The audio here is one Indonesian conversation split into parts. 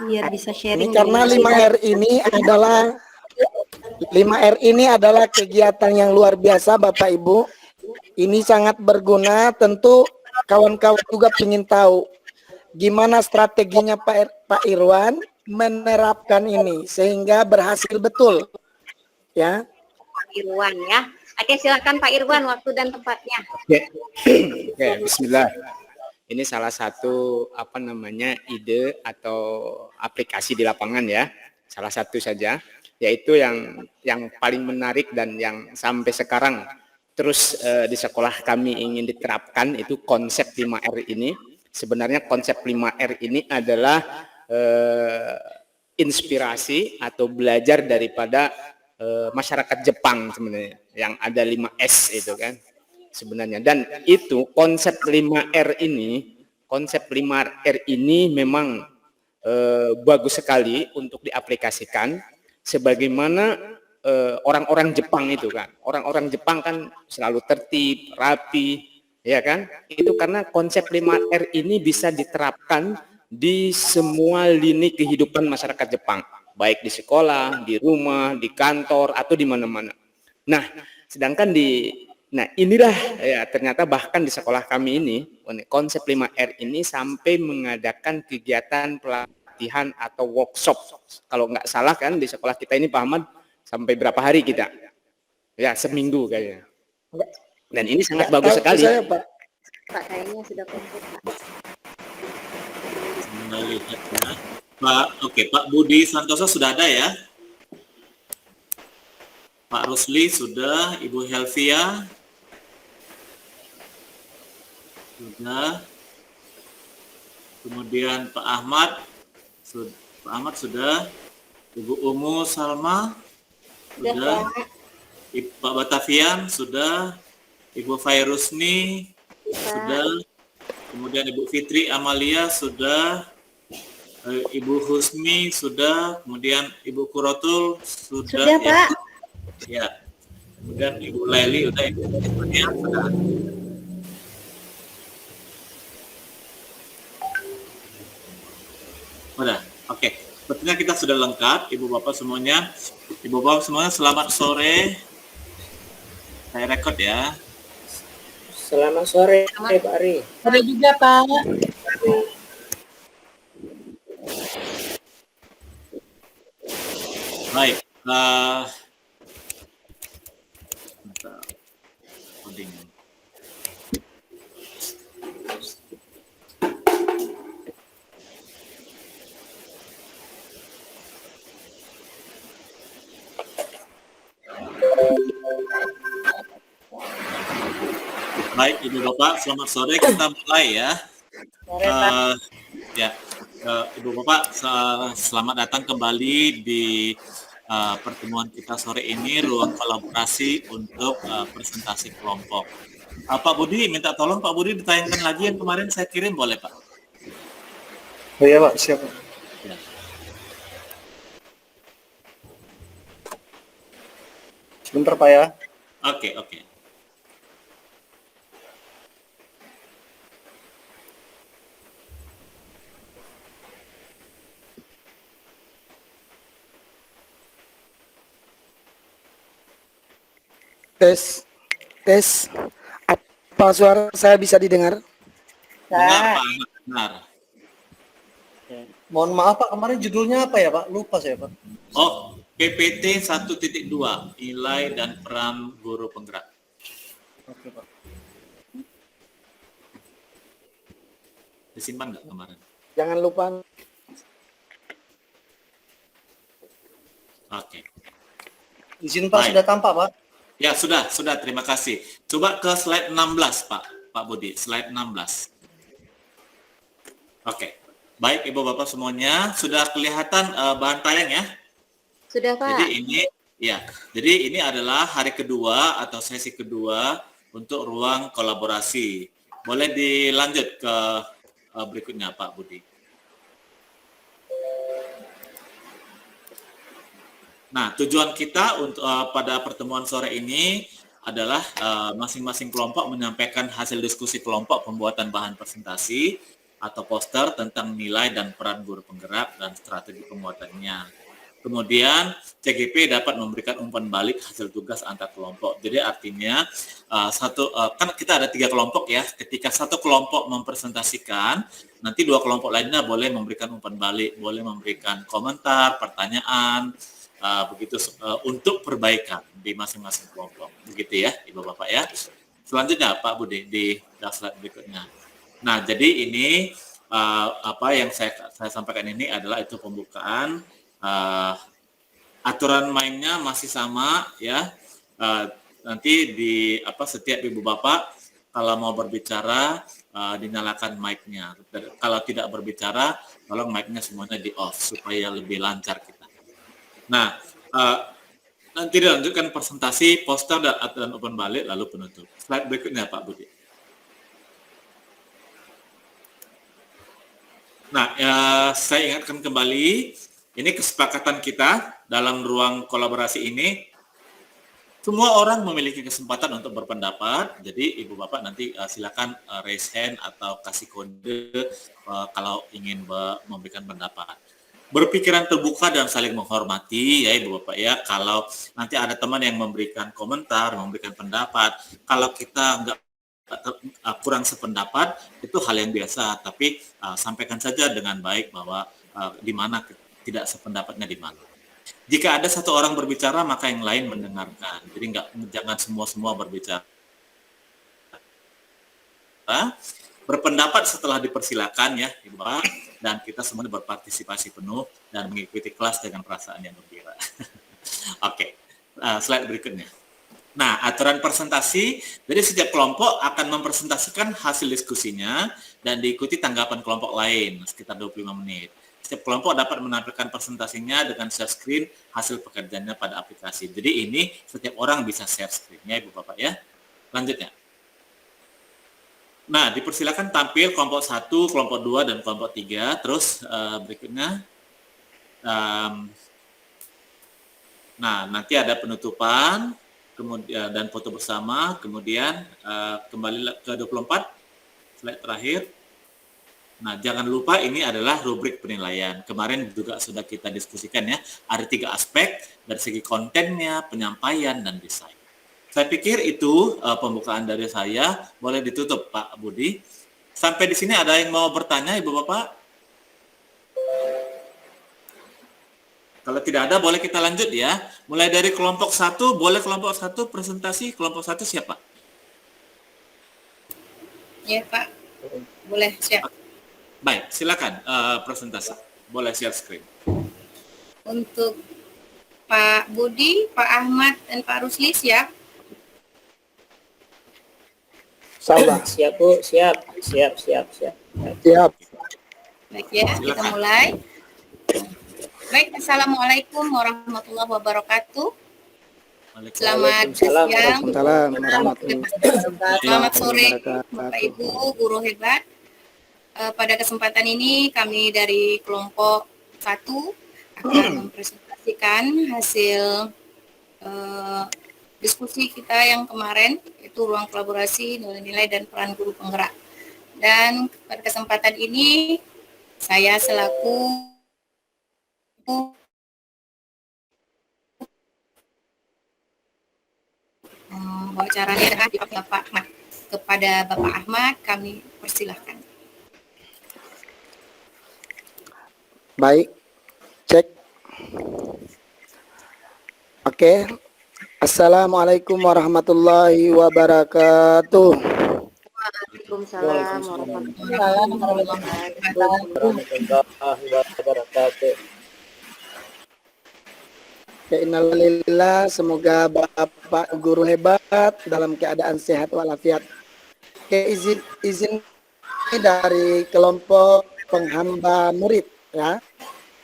biar bisa Ini sharing. karena 5R ini adalah kegiatan yang luar biasa Bapak Ibu. Ini sangat berguna, tentu kawan-kawan juga ingin tahu gimana strateginya Pak Irwan menerapkan ini sehingga berhasil betul. Ya. Pak Irwan ya. Oke, silakan Pak Irwan waktu dan tempatnya. Oke, bismillah. Ini salah satu ide atau aplikasi di lapangan ya. Salah satu saja, yaitu yang paling menarik dan yang sampai sekarang terus di sekolah kami ingin diterapkan itu konsep 5R ini. Sebenarnya konsep 5R ini adalah inspirasi atau belajar daripada masyarakat Jepang sebenarnya yang ada 5S itu kan sebenarnya, dan itu konsep 5R ini memang bagus sekali untuk diaplikasikan sebagaimana orang-orang Jepang itu kan, orang-orang Jepang kan selalu tertib, rapi, ya kan, itu karena konsep 5R ini bisa diterapkan di semua lini kehidupan masyarakat Jepang, baik di sekolah, di rumah, di kantor, atau di mana-mana. Nah, sedangkan inilah ya ternyata bahkan di sekolah kami ini, konsep 5R ini sampai mengadakan kegiatan pelatihan atau workshop. Kalau nggak salah kan di sekolah kita ini Pak Ahmad, sampai berapa hari kita? Ya, seminggu kayaknya. Dan ini sangat bagus sekali. Pak, kayaknya sudah komplit, Pak. Pak Budi Santoso sudah ada ya? Pak Rusli sudah, Ibu Helvia sudah, kemudian Pak Ahmad sudah, Ibu Umu Salma sudah, Pak Batavian sudah, Ibu Fairusni sudah, kemudian Ibu Fitri Amalia sudah, Ibu Husni sudah, kemudian Ibu Kurotul sudah ya. Pak. Ya. Kemudian Ibu Laili udah, Ibu ya, sudah. Udah. Oke. Sepertinya kita sudah lengkap, Ibu Bapak semuanya. Ibu Bapak semuanya selamat sore. Saya rekod ya. Selamat sore Pak Ari. Sore juga Pak. Baik. Baik, Ibu Bapak, selamat sore. Kita mulai ya. Ibu Bapak, selamat datang kembali di pertemuan kita sore ini, ruang kolaborasi untuk presentasi kelompok. Pak Budi, minta tolong Pak Budi ditayangkan lagi yang kemarin saya kirim, boleh Pak? Oh iya Pak, siap Pak. Ya. Sebentar Pak ya. Oke. Tes. Apa suara saya bisa didengar? Benar, Pak. Benar. Mohon maaf Pak, kemarin judulnya apa ya Pak? Lupa saya Pak. Oh, PPT 1.2, nilai dan peran guru penggerak. Oke Pak. Disimpan nggak kemarin? Jangan lupa. Oke. Di sini Pak Baik. sudah tampak Pak. Ya, sudah, terima kasih. Coba ke slide 16, Pak Budi, slide 16. Oke. Baik, Ibu Bapak semuanya, sudah kelihatan bahan tayang ya? Sudah, Pak. Jadi ini adalah hari kedua atau sesi kedua untuk ruang kolaborasi. Boleh dilanjut ke berikutnya, Pak Budi. Nah, tujuan kita untuk pada pertemuan sore ini adalah masing-masing kelompok menyampaikan hasil diskusi kelompok pembuatan bahan presentasi atau poster tentang nilai dan peran guru penggerak dan strategi penguatannya. Kemudian CGP dapat memberikan umpan balik hasil tugas antar kelompok. Jadi artinya kan kita ada 3 kelompok ya. Ketika satu kelompok mempresentasikan, nanti 2 kelompok lainnya boleh memberikan umpan balik, boleh memberikan komentar, pertanyaan, begitu untuk perbaikan di masing-masing kelompok. Begitu ya, Ibu Bapak ya. Selanjutnya Pak Budi di slide berikutnya. Nah, jadi ini apa yang saya sampaikan ini adalah itu pembukaan. Aturan mainnya masih sama ya. Nanti di setiap ibu bapak kalau mau berbicara dinyalakan mic-nya. Kalau tidak berbicara, tolong mic-nya semuanya di off supaya lebih lancar kita. Nah, nanti dilanjutkan presentasi, poster dan aturan umpan balik lalu penutup. Slide berikutnya Pak Budi. Nah, saya ingatkan kembali. Ini kesepakatan kita dalam ruang kolaborasi ini. Semua orang memiliki kesempatan untuk berpendapat. Jadi Ibu Bapak nanti silakan raise hand atau kasih kode kalau ingin memberikan pendapat. Berpikiran terbuka dan saling menghormati ya Ibu Bapak ya. Kalau nanti ada teman yang memberikan komentar, memberikan pendapat, kalau kita nggak kurang sependapat itu hal yang biasa. Tapi sampaikan saja dengan baik bahwa di mana tidak sependapatnya di mana. Jika ada satu orang berbicara, maka yang lain mendengarkan. Jadi jangan semua berbicara. Berpendapat setelah dipersilakan ya, Ibu, dan kita semuanya berpartisipasi penuh dan mengikuti kelas dengan perasaan yang gembira. Oke, slide berikutnya. Nah, aturan presentasi, jadi setiap kelompok akan mempresentasikan hasil diskusinya dan diikuti tanggapan kelompok lain sekitar 25 menit. Setiap kelompok dapat menampilkan presentasinya dengan share screen hasil pekerjaannya pada aplikasi. Jadi ini setiap orang bisa share screen-nya Ibu Bapak ya. Lanjutnya. Nah, dipersilakan tampil kelompok 1, kelompok 2, dan kelompok 3. Terus berikutnya. Nah, nanti ada penutupan kemudian dan foto bersama. Kemudian kembali ke 24. Slide terakhir. Nah, jangan lupa ini adalah rubrik penilaian. Kemarin juga sudah kita diskusikan ya, ada 3 aspek dari segi kontennya, penyampaian, dan desain. Saya pikir itu pembukaan dari saya. Boleh ditutup Pak Budi. Sampai di sini ada yang mau bertanya Ibu Bapak? Kalau tidak ada, boleh kita lanjut ya. Mulai dari kelompok 1, boleh kelompok 1 presentasi. Kelompok 1 siapa? Ya Pak, boleh siap. Baik, silakan presentasi. Boleh share screen. Untuk Pak Budi, Pak Ahmad, dan Pak Rusli siap? Salah. Siap Bu, siap. Siap. Baik ya, kita mulai. Baik, Assalamualaikum warahmatullahi wabarakatuh. Selamat siang, selamat sore Bapak Ibu, guru hebat. Pada kesempatan ini kami dari kelompok 1 akan mempresentasikan hasil diskusi kita yang kemarin, yaitu ruang kolaborasi, nilai-nilai dan peran guru penggerak. Dan pada kesempatan ini saya selaku wawancaranya Bapak Ahmad. Kepada Bapak Ahmad kami persilahkan. Baik, cek. Oke. Assalamualaikum warahmatullahi wabarakatuh. Waalaikumsalam warahmatullahi wabarakatuh. Innalillah, semoga Bapak guru hebat dalam keadaan sehat walafiat. Izin dari kelompok penghamba murid ya,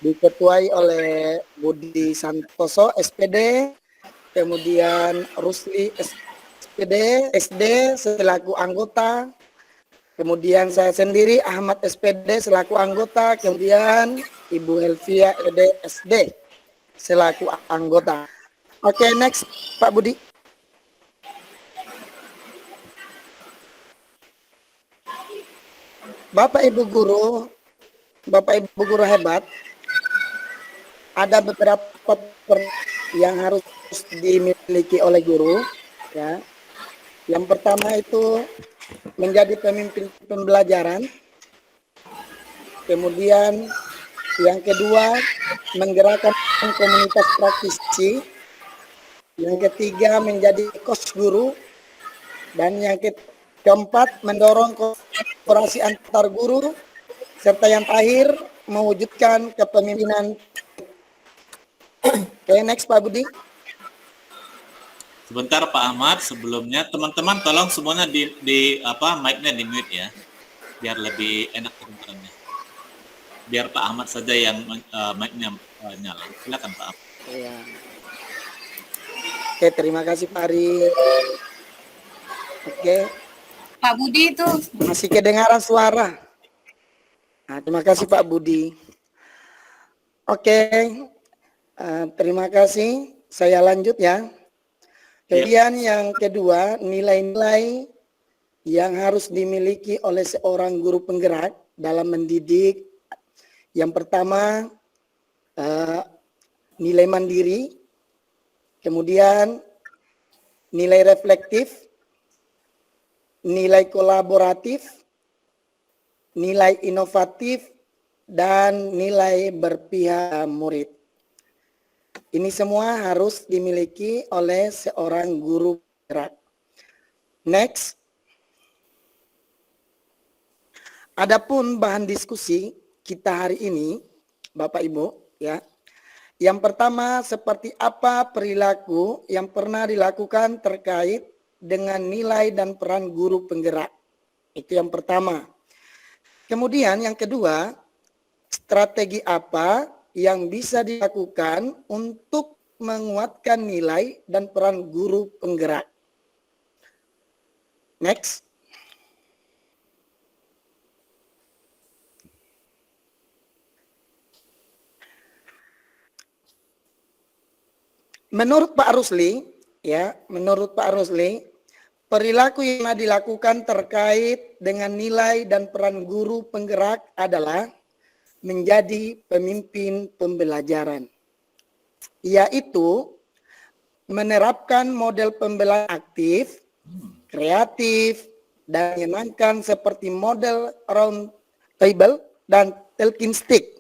diketuai oleh Budi Santoso SPD, kemudian Rusli SPD SD selaku anggota, kemudian saya sendiri Ahmad SPD selaku anggota, kemudian Ibu Helvia ED SD selaku anggota. Oke, next Pak Budi. Bapak Ibu guru, Bapak Ibu guru hebat, ada beberapa yang harus dimiliki oleh guru, ya. Yang pertama itu menjadi pemimpin pembelajaran. Kemudian yang kedua menggerakkan komunitas praktisi. Yang ketiga menjadi coach guru. Dan yang keempat mendorong kolaborasi antar guru. Serta yang terakhir mewujudkan kepemimpinan. Oke, next Pak Budi. Sebentar Pak Ahmad, sebelumnya teman-teman tolong semuanya di mic-nya di mute ya, biar lebih enak kedengarannya. Biar Pak Ahmad saja yang mic-nya nyala. Silakan Pak Ahmad. Ya. Oke, terima kasih Pak Ari. Oke, Pak Budi itu masih kedengaran suara. Nah, terima kasih Pak Budi. Oke, terima kasih. Saya lanjut ya. Kemudian yang kedua, nilai-nilai yang harus dimiliki oleh seorang guru penggerak dalam mendidik. Yang pertama, nilai mandiri. Kemudian, nilai reflektif, nilai kolaboratif, nilai inovatif, dan nilai berpihak murid. Ini semua harus dimiliki oleh seorang guru penggerak. Next. Adapun bahan diskusi kita hari ini, Bapak Ibu, ya. Yang pertama, seperti apa perilaku yang pernah dilakukan terkait dengan nilai dan peran guru penggerak. Itu yang pertama. Kemudian yang kedua, strategi apa yang bisa dilakukan untuk menguatkan nilai dan peran guru penggerak. Next. Menurut Pak Rusli, perilaku yang dilakukan terkait dengan nilai dan peran guru penggerak adalah menjadi pemimpin pembelajaran, yaitu menerapkan model pembelajaran aktif, kreatif, dan menyenangkan seperti model round table dan talking stick.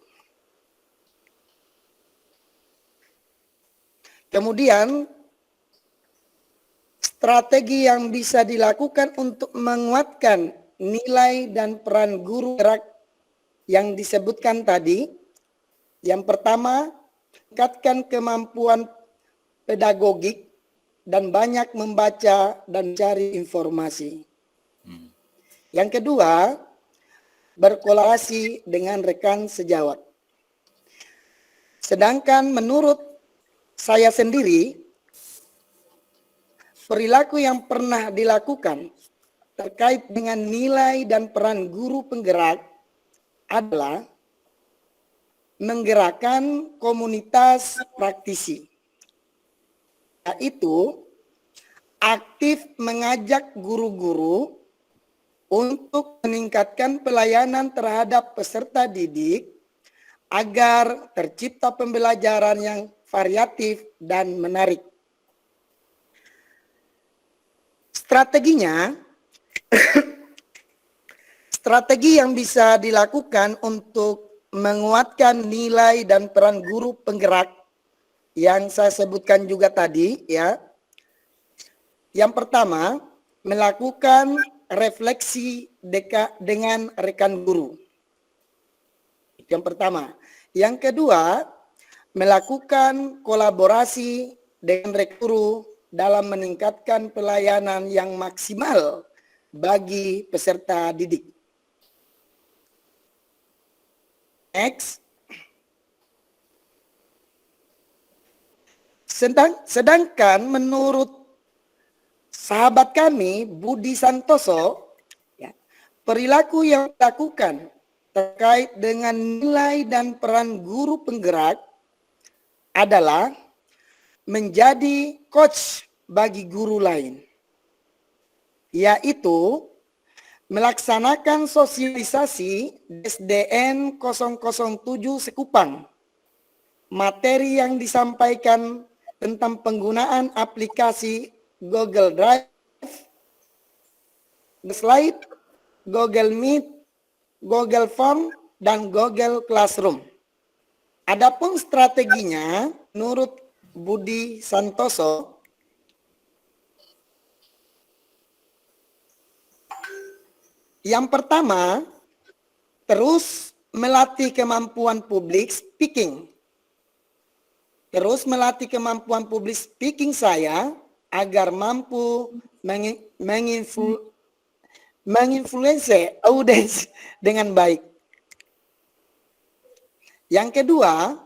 Kemudian, strategi yang bisa dilakukan untuk menguatkan nilai dan peran guru penggerak yang disebutkan tadi, yang pertama, tingkatkan kemampuan pedagogik dan banyak membaca dan cari informasi. Yang kedua, berkolaborasi dengan rekan sejawat. Sedangkan menurut saya sendiri, perilaku yang pernah dilakukan terkait dengan nilai dan peran guru penggerak adalah menggerakkan komunitas praktisi, yaitu aktif mengajak guru-guru untuk meningkatkan pelayanan terhadap peserta didik agar tercipta pembelajaran yang variatif dan menarik. Strateginya, strategi yang bisa dilakukan untuk menguatkan nilai dan peran guru penggerak yang saya sebutkan juga tadi, ya. Yang pertama, melakukan refleksi dengan rekan guru. Yang pertama. Yang kedua, melakukan kolaborasi dengan rekan guru dalam meningkatkan pelayanan yang maksimal bagi peserta didik. Next. Sedangkan menurut sahabat kami, Budi Santoso, ya, perilaku yang dilakukan terkait dengan nilai dan peran guru penggerak adalah menjadi coach bagi guru lain, yaitu melaksanakan sosialisasi SDN 007 Sekupang. Materi yang disampaikan tentang penggunaan aplikasi Google Drive, Slide, Google Meet, Google Form, dan Google Classroom. Adapun strateginya, menurut Budi Santoso, yang pertama, terus melatih kemampuan public speaking. Terus melatih kemampuan public speaking saya agar mampu menginfluence audiens dengan baik. Yang kedua,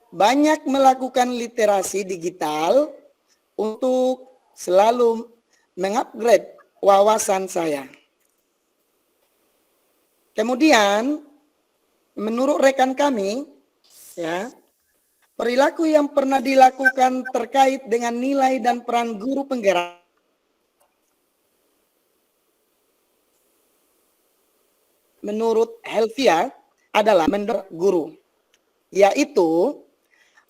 banyak melakukan literasi digital untuk selalu mengupgrade wawasan saya. Kemudian, menurut rekan kami, ya, perilaku yang pernah dilakukan terkait dengan nilai dan peran guru penggerak menurut Helvia adalah mendorong guru, yaitu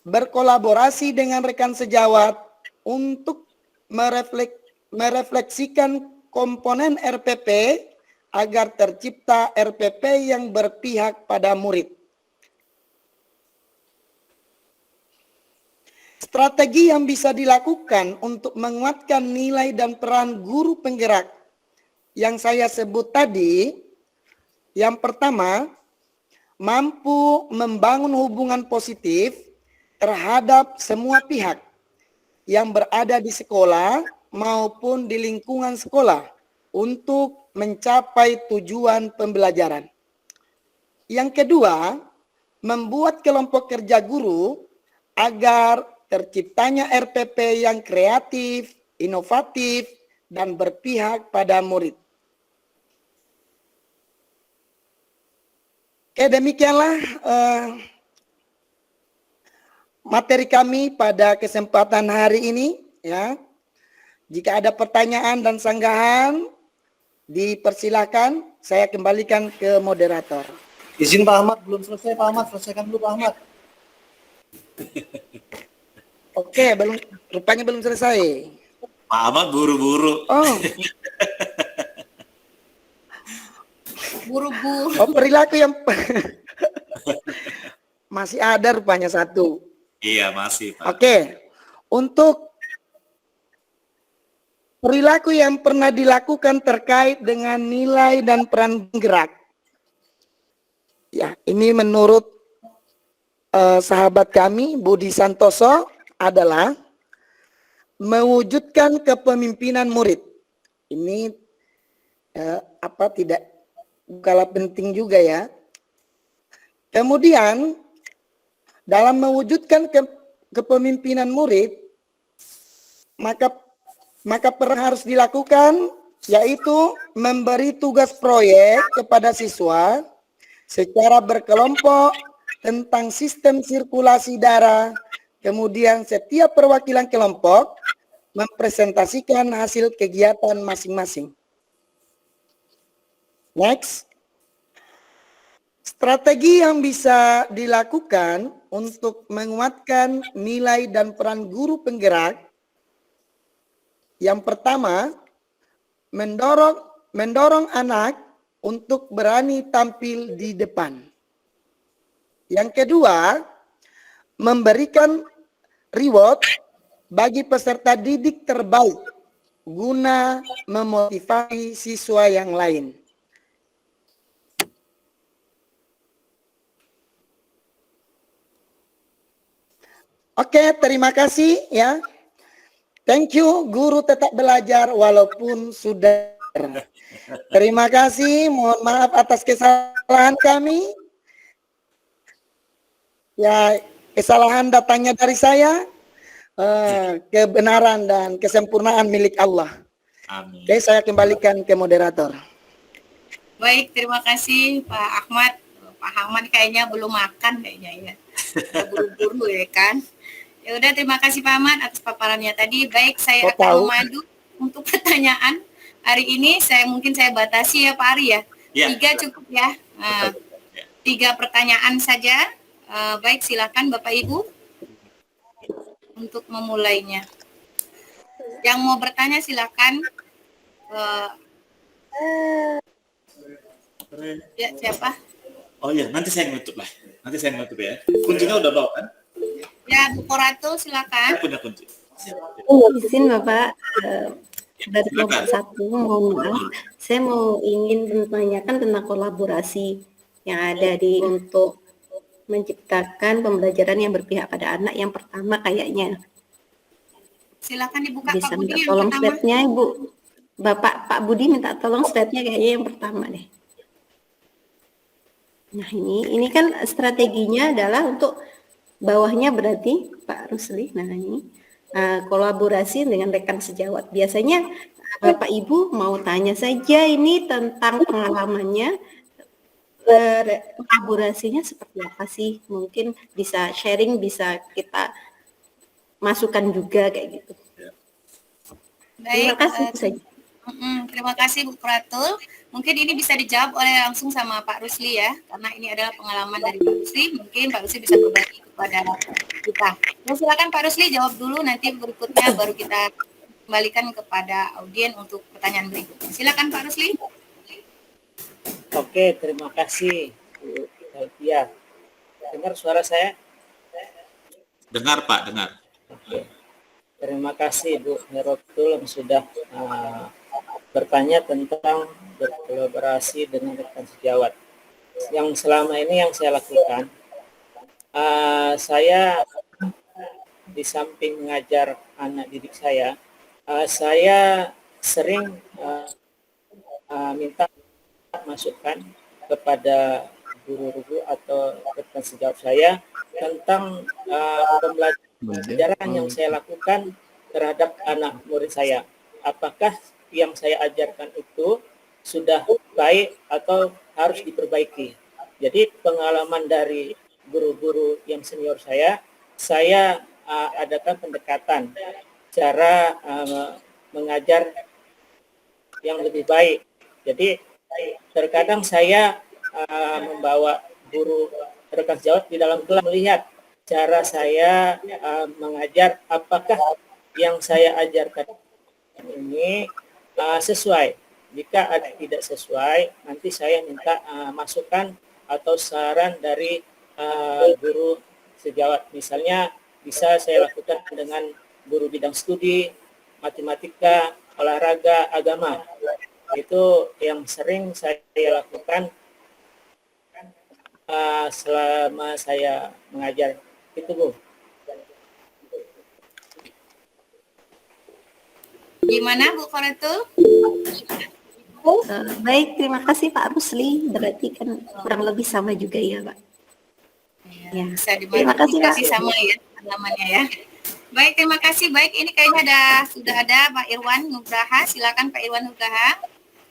berkolaborasi dengan rekan sejawat untuk merefleksikan komponen RPP agar tercipta RPP yang berpihak pada murid. Strategi yang bisa dilakukan untuk menguatkan nilai dan peran guru penggerak yang saya sebut tadi, yang pertama, mampu membangun hubungan positif terhadap semua pihak yang berada di sekolah maupun di lingkungan sekolah untuk mencapai tujuan pembelajaran. Yang kedua, membuat kelompok kerja guru agar terciptanya RPP yang kreatif, inovatif, dan berpihak pada murid. Oke, demikianlah materi kami pada kesempatan hari ini. Ya, jika ada pertanyaan dan sanggahan, dipersilakan. Saya kembalikan ke moderator. Izin Pak Ahmad, belum selesai Pak Ahmad, selesaikan dulu Pak Ahmad. Oke, rupanya belum selesai. Pak Ahmad buru-buru. Oh, Buru-buru. oh perilaku yang masih ada rupanya satu. Iya, masih Pak. Oke, untuk perilaku yang pernah dilakukan terkait dengan nilai dan peran penggerak. Ya, ini menurut sahabat kami Budi Santoso adalah mewujudkan kepemimpinan murid. Ini tidak kalah penting juga ya. Kemudian dalam mewujudkan kepemimpinan murid, maka harus dilakukan yaitu memberi tugas proyek kepada siswa secara berkelompok tentang sistem sirkulasi darah. Kemudian setiap perwakilan kelompok mempresentasikan hasil kegiatan masing-masing. Next. Strategi yang bisa dilakukan untuk menguatkan nilai dan peran guru penggerak. Yang pertama, mendorong anak untuk berani tampil di depan. Yang kedua, memberikan reward bagi peserta didik terbaik guna memotivasi siswa yang lain. Oke, terima kasih ya. Thank you, guru tetap belajar walaupun sudah. Terima kasih, mohon maaf atas kesalahan kami. Ya, kesalahan datangnya dari saya, kebenaran dan kesempurnaan milik Allah. Amin. Oke, saya kembalikan ke moderator. Baik, terima kasih Pak Ahmad. Pak Ahmad kayaknya belum makan kayaknya ya. Buru-buru ya kan. Ya udah, terima kasih Pak Ahmad atas paparannya tadi. Baik, saya akan memadu untuk pertanyaan hari ini mungkin saya batasi ya Pak Ari ya. Ya. 3 cukup ya. Nah, 3 pertanyaan saja. Baik, silakan Bapak Ibu untuk memulainya. Yang mau bertanya silakan. Ya, siapa? Oh iya, nanti saya nutup lah. Nanti saya nutup ya. Kuncinya udah bawa kan? Ya, Bu Koratul silakan. Saya punya kunci. Izin Bapak, dari kelompok Silakan. 1, mohon maaf, saya ingin menanyakan tentang kolaborasi yang ada untuk menciptakan pembelajaran yang berpihak pada anak yang pertama kayaknya. Silakan dibuka Bisa Pak Budi minta yang tolong pertama. slide-nya Ibu. Pak Budi minta tolong slide-nya kayaknya yang pertama deh. Nah ini kan strateginya adalah untuk bawahnya berarti Pak Rusli. Nah ini kolaborasi dengan rekan sejawat. Biasanya Bapak Ibu mau tanya saja ini tentang pengalamannya, kolaborasinya seperti apa sih? Mungkin bisa sharing, bisa kita masukkan juga kayak gitu. Terima Baik, kasih saja. terima kasih Bu Pratul. Mungkin ini bisa dijawab oleh langsung sama Pak Rusli ya, karena ini adalah pengalaman dari Pak Rusli. Mungkin Pak Rusli bisa berbagi kepada kita. Dan silakan Pak Rusli jawab dulu, nanti berikutnya baru kita kembalikan kepada audien untuk pertanyaan berikutnya. Silakan Pak Rusli. Oke, terima kasih Bu Elvia. Dengar suara saya? Dengar Pak, dengar. Oke. Terima kasih Bu Herotul yang sudah bertanya tentang berkolaborasi dengan rekan sejawat. Yang selama ini yang saya lakukan, saya di samping mengajar anak didik saya sering minta masukan kepada guru-guru atau rekan sejawat saya tentang pembelajaran yang saya lakukan terhadap anak murid saya. Apakah yang saya ajarkan itu sudah baik atau harus diperbaiki? Jadi pengalaman dari guru-guru yang senior saya adakan pendekatan cara mengajar yang lebih baik. Jadi terkadang saya membawa guru rekan sejawat di dalam kelas melihat cara saya mengajar, apakah yang saya ajarkan ini sesuai. Jika ada tidak sesuai, nanti saya minta masukan atau saran dari guru sejawat. Misalnya bisa saya lakukan dengan guru bidang studi, matematika, olahraga, agama. Itu yang sering saya lakukan selama saya mengajar. Itu Bu. Gimana Bu Koratul? Baik, terima kasih Pak Rusli. Berarti kan kurang lebih sama juga ya Pak. Ya. Bisa Terima kasih, Pak. dimodifikasi sama ya pengalamannya ya. Baik, terima kasih. Baik, ini kayaknya sudah ada Pak Irwan Nugraha. Silakan Pak Irwan Nugraha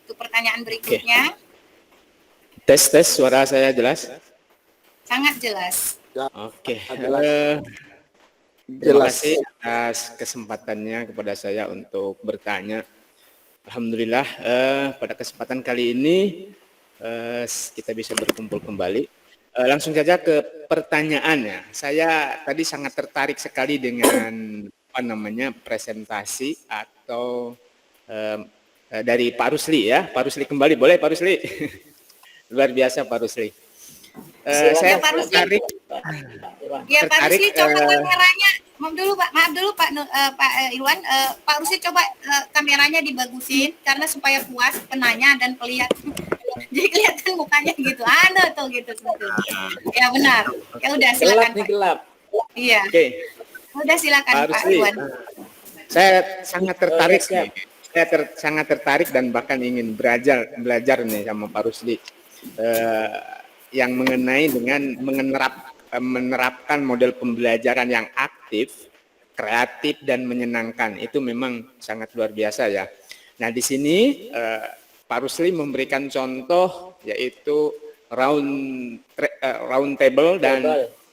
untuk pertanyaan berikutnya. Tes suara saya jelas? Sangat jelas. Oke. Jelas. Terima kasih atas kesempatannya kepada saya untuk bertanya. Alhamdulillah pada kesempatan kali ini kita bisa berkumpul kembali. Langsung saja ke pertanyaannya. Saya tadi sangat tertarik sekali dengan presentasi atau dari Pak Rusli ya. Pak Rusli kembali, boleh Pak Rusli? Luar biasa Pak Rusli. Saya Pak Rusli. tertarik. Ya Pak Tertarik, Rusli coba kameranya. Maaf dulu Pak Irwan. Pak Rusli coba kameranya dibagusin karena supaya puas penanya dan kelihatan. Jadi kelihatan mukanya gitu. Tuh gitu sebetulnya. Ya benar. Ya udah silakan Pak. Gelap. Iya. Oke. Udah silakan Pak Pak Rusli, Irwan. saya sangat tertarik siap. nih. Saya sangat tertarik dan bahkan ingin belajar nih sama Pak Rusli yang mengenai dengan menerapkan model pembelajaran yang aktif, kreatif dan menyenangkan. Itu memang sangat luar biasa ya. Nah di sini Pak Rusli memberikan contoh yaitu round table dan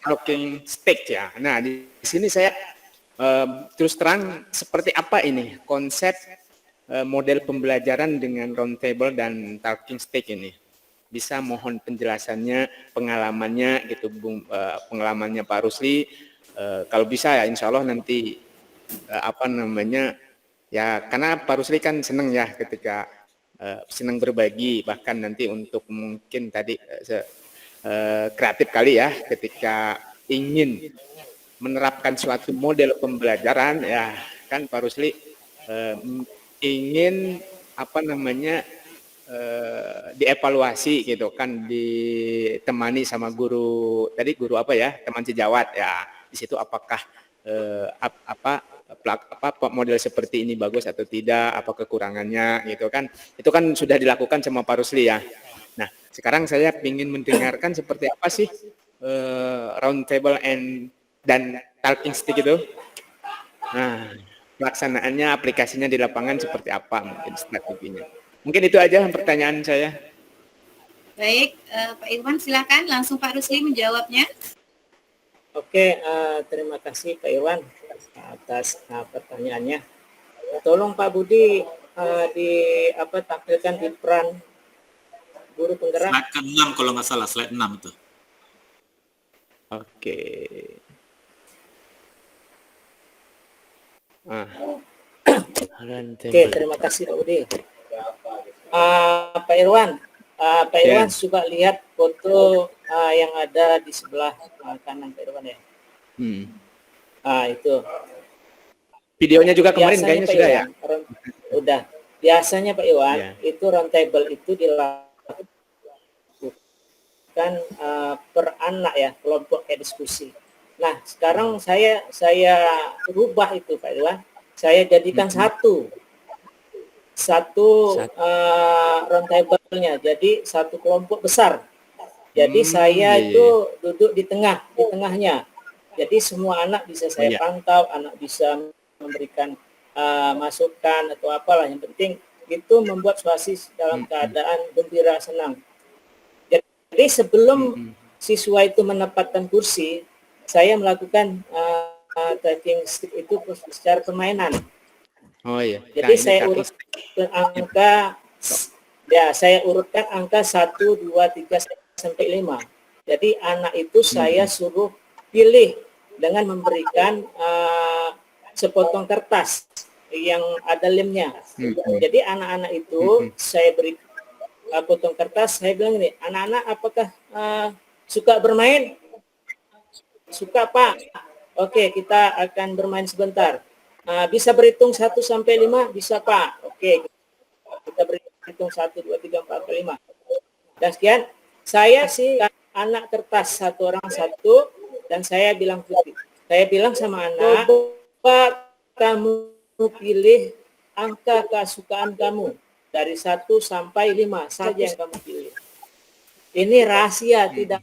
talking stick ya. Nah di sini saya terus terang seperti apa ini konsep model pembelajaran dengan round table dan talking stick ini? Bisa mohon penjelasannya, pengalamannya gitu, pengalamannya Pak Rusli. Kalau bisa ya insya Allah nanti ya karena Pak Rusli kan senang ya ketika senang berbagi, bahkan nanti untuk mungkin tadi kreatif kali ya ketika ingin menerapkan suatu model pembelajaran ya kan Pak Rusli ingin dievaluasi gitu kan, ditemani sama guru teman sejawat ya, di situ apakah model seperti ini bagus atau tidak, apa kekurangannya gitu kan, itu kan sudah dilakukan sama Pak Rusli ya. Nah sekarang saya ingin mendengarkan seperti apa sih round table dan talking stick itu. Nah pelaksanaannya, aplikasinya di lapangan seperti apa mungkin strateginya. Mungkin itu aja pertanyaan saya. Baik, Pak Irwan silakan langsung Pak Rusli menjawabnya. Oke, terima kasih Pak Irwan atas pertanyaannya. Tolong Pak Budi tampilkan di peran guru penggerak. Slide ke-6 kalau nggak salah, slide 6 itu. Oke. Oke, terima kasih Pak Budi. Pak Irwan, coba lihat foto yang ada di sebelah kanan Pak Irwan ya. Itu. Videonya juga kemarin kayaknya Pak sudah Irwan, ya. Udah. Biasanya Pak Irwan itu round table itu dilakukan per anak ya, kelompok kayak diskusi. Nah sekarang saya rubah itu Pak Irwan. Saya jadikan satu round table-nya, jadi satu kelompok besar. Jadi saya itu duduk di tengahnya. Jadi semua anak bisa saya pantau, anak bisa memberikan masukan atau apalah. Yang penting itu membuat suasana dalam keadaan gembira, senang. Jadi sebelum siswa itu menempatkan kursi, saya melakukan talking stick itu secara permainan. Oh iya. Jadi saya urutkan angka 1, 2, 3 sampai 5. Jadi anak itu saya suruh pilih dengan memberikan sepotong kertas yang ada lemnya. Jadi anak-anak itu saya beri potong kertas, saya bilang ini, anak-anak apakah suka bermain? Suka Pak. Oke, kita akan bermain sebentar. Bisa berhitung 1 sampai 5? Bisa Pak. Oke, kita berhitung 1, 2, 3, 4, 5. Dan sekian, saya sih anak kertas satu orang satu, dan saya bilang sama anak, Pak, kamu pilih angka kesukaan kamu dari 1 sampai 5 saja yang kamu pilih. Ini rahasia, tidak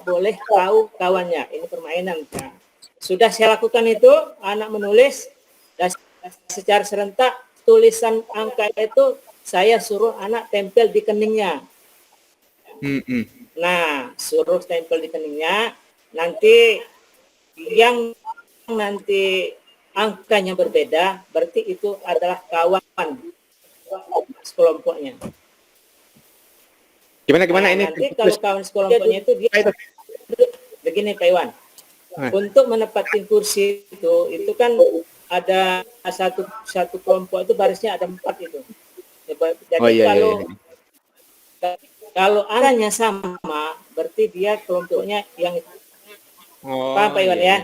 boleh tahu kawannya. Ini permainan. Nah, sudah saya lakukan itu, anak menulis, dan secara serentak tulisan angka itu saya suruh anak tempel di keningnya. Nah, suruh tempel di keningnya, nanti yang angkanya berbeda, berarti itu adalah kawan sekelompoknya. Gimana ini? Nanti kalau kawan sekelompoknya itu dia begini Pak Iwan. Untuk menempatkan kursi itu kan ada satu kelompok itu barisnya ada 4 itu. Jadi kalau arahnya sama, berarti dia kelompoknya yang paham Pak Iwan ya?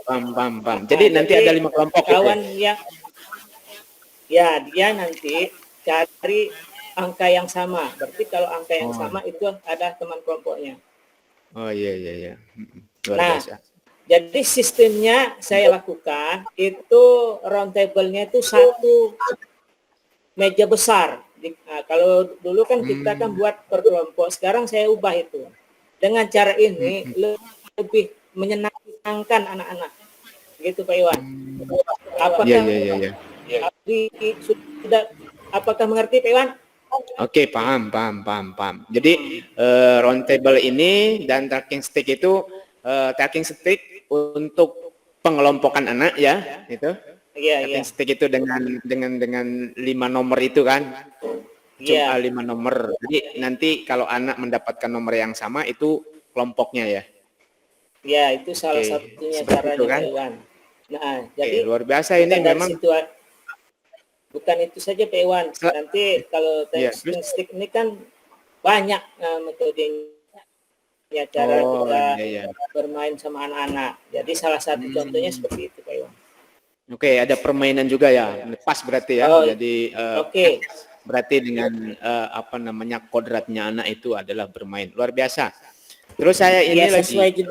Paham. Jadi nanti ada 5 kelompok. Kawan yang dia nanti cari angka yang sama. Berarti kalau angka yang sama itu ada teman kelompoknya. Oh iya. Luar biasa. Jadi sistemnya saya lakukan itu round table-nya itu satu meja besar. Kalau dulu kan kita kan buat per kelompok, sekarang saya ubah itu. Dengan cara ini lebih menyenangkan anak-anak. Gitu Pak Iwan. Apakah apakah mengerti Pak Iwan? Oke, paham. Jadi round table ini dan talking stick itu talking stick untuk pengelompokan anak ya, itu. Iya, iya. cutting stick itu dengan 5 nomor itu kan. Iya. Cuma 5 nomor. Jadi nanti kalau anak mendapatkan nomor yang sama itu kelompoknya ya. Ya, itu salah Oke, satunya seperti itu caranya kan. Pak Iwan. Nah, Oke, jadi luar biasa bukan ini dari memang. situ, bukan itu saja Pak Iwan. Nanti kalau Ya, testing stick ini kan banyak metodenya, cara oh kita iya ya. bermain sama anak-anak. Jadi salah satu contohnya seperti itu Pak Iwan. Oke, ada permainan juga ya. Pas berarti ya. Oh, Jadi oke. berarti dengan apa namanya kodratnya anak itu adalah bermain. Luar biasa. Terus saya ini Ya, lagi sesuai gitu.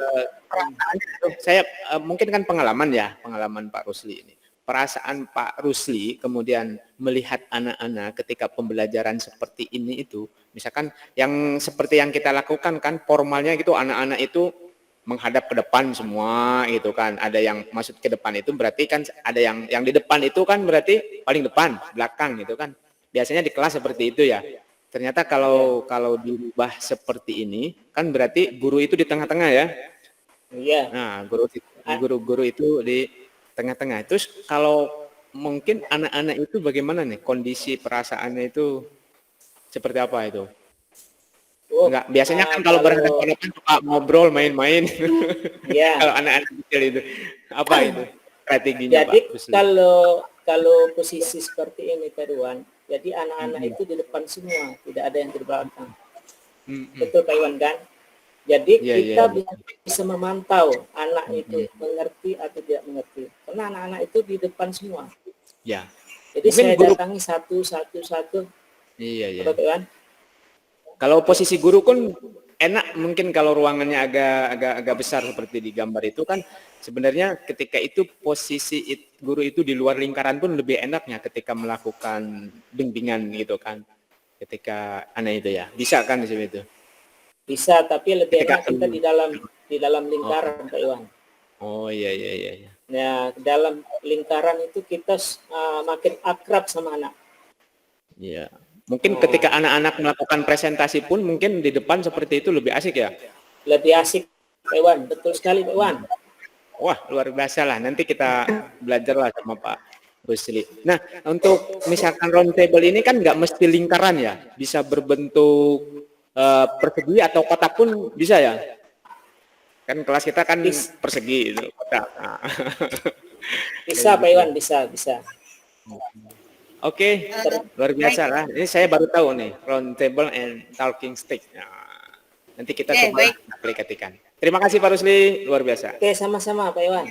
saya mungkin kan pengalaman Pak Rusli ini. Perasaan Pak Rusli kemudian melihat anak-anak ketika pembelajaran seperti ini itu, misalkan yang seperti yang kita lakukan kan formalnya gitu, anak-anak itu menghadap ke depan semua gitu kan. Ada yang maksud ke depan itu berarti kan ada yang di depan itu kan berarti paling depan, belakang gitu kan. Biasanya di kelas seperti itu ya. Ternyata kalau dirubah seperti ini kan berarti guru itu di tengah-tengah ya. Iya. Nah, guru itu di tengah-tengah. Terus kalau mungkin anak-anak itu bagaimana nih kondisi perasaannya itu seperti apa itu? Oh, Enggak, biasanya kan kalau berhadapan suka ngobrol, main-main. ya. Kalau anak-anak kecil itu apa itu strateginya Jadi Pak Rusli? kalau posisi seperti ini Pak Iwan, jadi anak-anak itu di depan semua, tidak ada yang di belakang. Betul Pak Iwan kan? Jadi kita bisa memantau anak itu mengerti atau tidak mengerti. Karena anak-anak itu di depan semua. Ya. Jadi Mungkin saya guru, datangi satu. iya. Pak Iwan? Kalau posisi guru kan enak, mungkin kalau ruangannya agak besar seperti di gambar itu kan sebenarnya ketika itu posisi guru itu di luar lingkaran pun lebih enaknya ketika melakukan bimbingan gitu kan. Ketika anak itu ya. Bisa kan di sini itu? Bisa, tapi lebih Ketika enak kita di dalam lingkaran Pak Iwan. Oh iya. Nah, dalam lingkaran itu kita makin akrab sama anak. Iya. Mungkin ketika anak-anak melakukan presentasi pun mungkin di depan seperti itu lebih asik ya? Lebih asik Pak Iwan, betul sekali Pak Iwan. Wah, luar biasa lah. Nanti kita belajar lah sama Pak Rusli. Nah, untuk misalkan round table ini kan nggak mesti lingkaran ya, bisa berbentuk persegi atau kotak pun bisa ya. Kan kelas kita kan persegi itu kotak. Nah. Bisa Pak Iwan, bisa. Oke, luar biasa lah. Ini saya baru tahu nih, round table and talking stick. Nah, nanti kita coba aplikasikan. Terima kasih Pak Rusli, luar biasa. Oke, sama-sama Pak Iwan.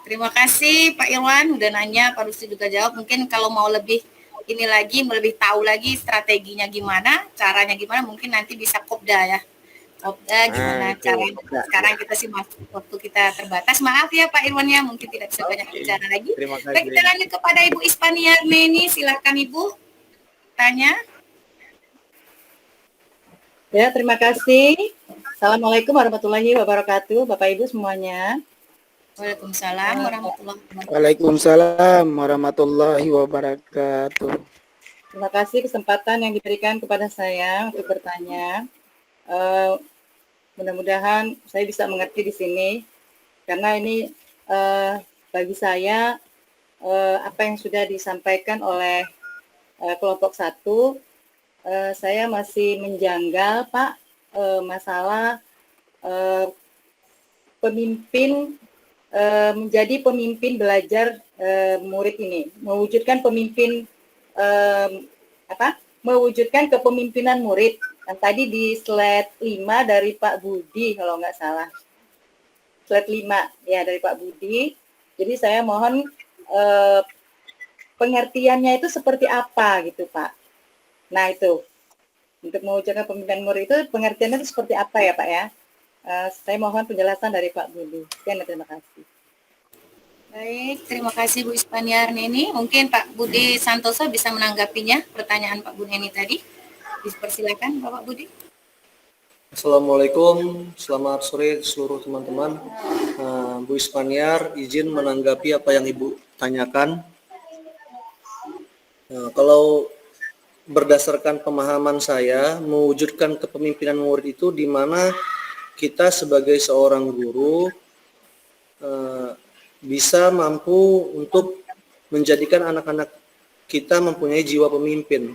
Terima kasih Pak Irwan udah nanya, Pak Rusli juga jawab. Mungkin kalau mau lebih ini lagi, lebih tahu lagi strateginya gimana, caranya gimana, mungkin nanti bisa kopda ya. Kopda gimana caranya. Sekarang kita sih waktu kita terbatas. Maaf ya Pak Irwan ya, mungkin tidak bisa banyak bicara lagi. Terima kasih. Baik, kita lanjut kepada Ibu Ispania Neni, silakan Ibu tanya. Ya, terima kasih. Assalamualaikum warahmatullahi wabarakatuh, Bapak Ibu semuanya. Waalaikumsalam warahmatullahi wabarakatuh. Waalaikumsalam warahmatullahi wabarakatuh. Terima kasih kesempatan yang diberikan kepada saya untuk bertanya. Mudah-mudahan saya bisa mengerti di sini, karena ini bagi saya apa yang sudah disampaikan oleh kelompok 1, saya masih menjanggal Pak, masalah pemimpin menjadi pemimpin belajar murid ini, mewujudkan pemimpin mewujudkan kepemimpinan murid. Yang tadi di slide 5 dari Pak Budi kalau nggak salah, slide 5 ya dari Pak Budi. Jadi saya mohon pengertiannya itu seperti apa gitu Pak. Nah itu untuk mewujudkan pemimpinan murid itu pengertiannya itu seperti apa ya Pak ya. Saya mohon penjelasan dari Pak Budi. Sekian, terima kasih. Baik, terima kasih Bu Ispaniar Neni. Mungkin Pak Budi Santoso bisa menanggapinya pertanyaan Pak Bu Neni tadi. Dipersilakan Bapak Budi. Assalamualaikum, selamat sore seluruh teman-teman. Bu Ispaniar izin menanggapi apa yang Ibu tanyakan. Kalau berdasarkan pemahaman saya, mewujudkan kepemimpinan murid itu di mana kita sebagai seorang guru bisa mampu untuk menjadikan anak-anak kita mempunyai jiwa pemimpin.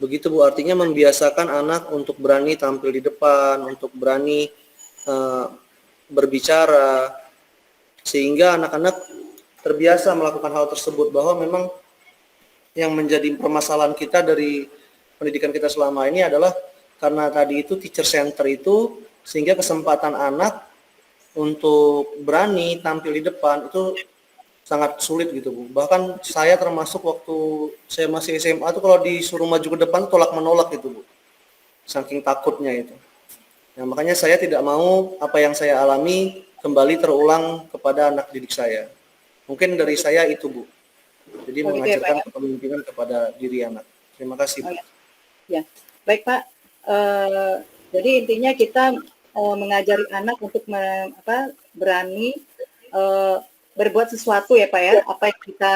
Begitu Bu, artinya membiasakan anak untuk berani tampil di depan, untuk berani berbicara, sehingga anak-anak terbiasa melakukan hal tersebut, bahwa memang yang menjadi permasalahan kita dari pendidikan kita selama ini adalah karena tadi itu teacher center itu, sehingga kesempatan anak untuk berani tampil di depan itu sangat sulit gitu Bu. Bahkan saya termasuk waktu saya masih SMA tuh kalau disuruh maju ke depan tolak menolak gitu Bu. Saking takutnya itu. Nah, makanya saya tidak mau apa yang saya alami kembali terulang kepada anak didik saya. Mungkin dari saya itu Bu. Jadi Oh, gitu ya, mengajarkan Pak, ya? kepemimpinan kepada diri anak. Terima kasih Bu. Oh, ya. Baik Pak, jadi intinya kita mengajari anak untuk berani berbuat sesuatu ya Pak ya, apa yang kita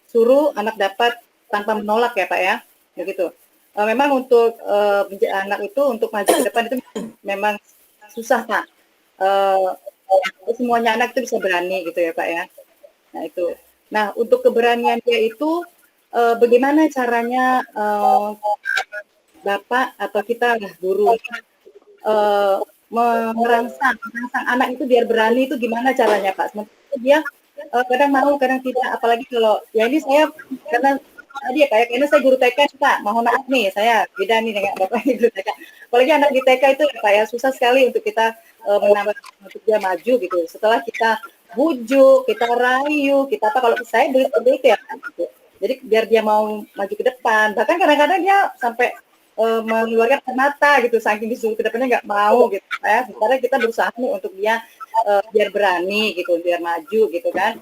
suruh anak dapat tanpa menolak ya Pak ya, begitu. Memang untuk anak itu untuk maju ke depan itu memang susah Pak. Semuanya anak itu bisa berani gitu ya Pak ya. Nah itu. Nah untuk keberanian dia itu bagaimana caranya Bapak atau kita guru merangsang anak itu biar berani itu gimana caranya Pak? Sementara dia kadang mau, kadang tidak. Apalagi kalau ya ini saya karena tadi ya Pak, ya, karena saya guru TK Pak. Mohon maaf nih, saya beda nih dengan Bapak guru TK. Apalagi anak di TK itu Pak ya susah sekali untuk kita menambah untuk dia maju gitu. Setelah kita bujuk, kita rayu, kita apa kalau saya beli seperti itu ya Pak. Gitu. Jadi biar dia mau maju ke depan. Bahkan kadang-kadang dia sampai mengeluarkan air mata gitu, saking disuruh ke depannya nggak mau gitu ya. Sementara kita berusaha nih untuk dia biar berani gitu, biar maju gitu kan,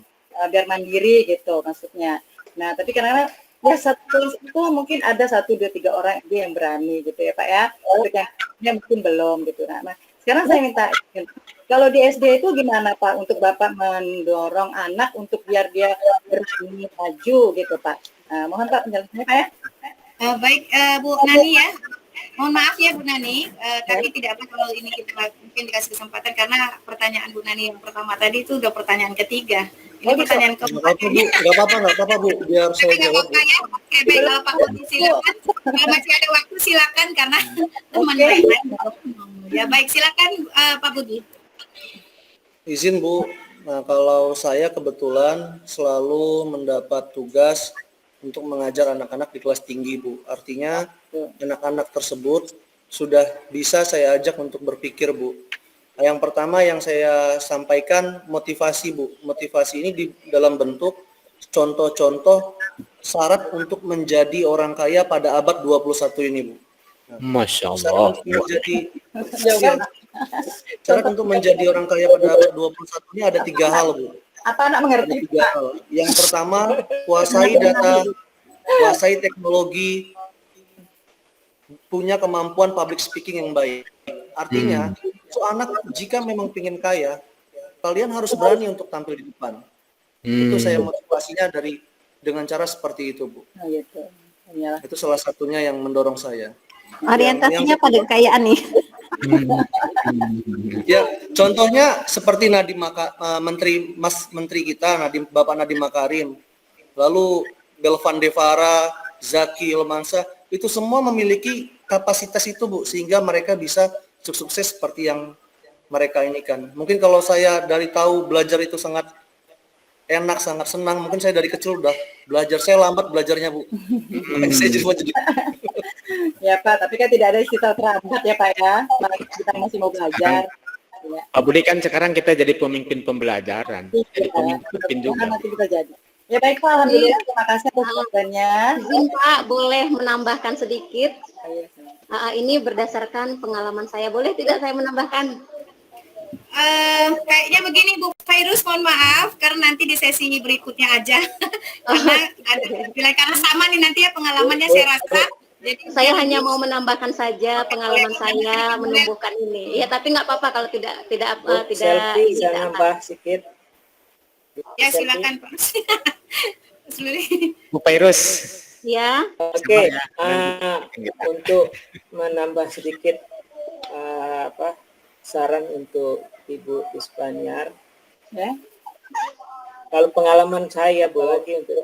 biar mandiri gitu maksudnya. Nah tapi kadang-kadang ya satu kelas itu mungkin ada 1, 2, 3 orang dia yang berani gitu ya Pak ya, untuk yang mungkin belum gitu. Nah sekarang saya minta kalau di SD itu gimana Pak untuk Bapak mendorong anak untuk biar dia berani maju gitu Pak. Mohon Pak penjelasannya Pak ya. Baik Bu Nani ya, mohon maaf ya Bu Nani, tapi tidak apa kalau ini kita mungkin dikasih kesempatan karena pertanyaan Bu Nani yang pertama tadi itu udah pertanyaan ketiga. Ini pertanyaan keempat. Nggak apa-apa Bu, biar saya Nggak jawab Bu. apa-apa ya. Oke baik, kalau Pak Budi silakan. Kalau masih ada waktu silakan karena teman lain. Ya baik, silakan Pak Budi. Izin Bu, nah kalau saya kebetulan selalu mendapat tugas untuk mengajar anak-anak di kelas tinggi Bu. Artinya anak-anak tersebut sudah bisa saya ajak untuk berpikir Bu. Yang pertama yang saya sampaikan motivasi Bu. Motivasi ini di dalam bentuk contoh-contoh syarat untuk menjadi orang kaya pada abad 21 ini Bu. Masya Allah. Syarat untuk menjadi orang kaya pada abad 21 ini ada 3 hal Bu. Apa anak mengerti? Yang pertama, kuasai data, kuasai teknologi, punya kemampuan public speaking yang baik. Artinya, anak jika memang ingin kaya, kalian harus berani untuk tampil di depan. Itu saya motivasinya dengan cara seperti itu, Bu. Oh, gitu. Itu salah satunya yang mendorong saya. Orientasinya pada kekayaan nih. Ya, contohnya seperti Menteri kita, Bapak Nadiem Makarim, lalu Belvan Devara, Zaki Ilmansyah, itu semua memiliki kapasitas itu Bu, sehingga mereka bisa sukses seperti yang mereka ini kan. Mungkin kalau saya dari tahu belajar itu sangat enak, sangat senang, mungkin saya dari kecil udah belajar, saya lambat belajarnya Bu. Saya jadi Ya Pak, tapi kan tidak ada istilah terlambat ya Pak ya. Kita masih mau belajar. Ya. Pak Budi kan sekarang kita jadi pemimpin pembelajaran, jadi pemimpin juga. Nanti kita jadi. Ya baik Pak, alhamdulillah. Terima kasih atas jawabannya. Izin Pak, boleh menambahkan sedikit? Ini berdasarkan pengalaman saya. Boleh tidak saya menambahkan? Kayaknya begini Bu Fairuz, mohon maaf karena nanti di sesi berikutnya aja. karena sama nih nanti ya pengalamannya saya rasa. Jadi Saya hanya mau menambahkan saja pengalaman saya menumbuhkan ini. Ya, tapi nggak apa-apa kalau tidak Selfie, ini saya nambah sedikit. ya silakan Pak. Bu Fairuz. Ya. Oke, untuk menambah sedikit saran untuk Ibu Ispaniar, Ya. kalau pengalaman saya Bu lagi untuk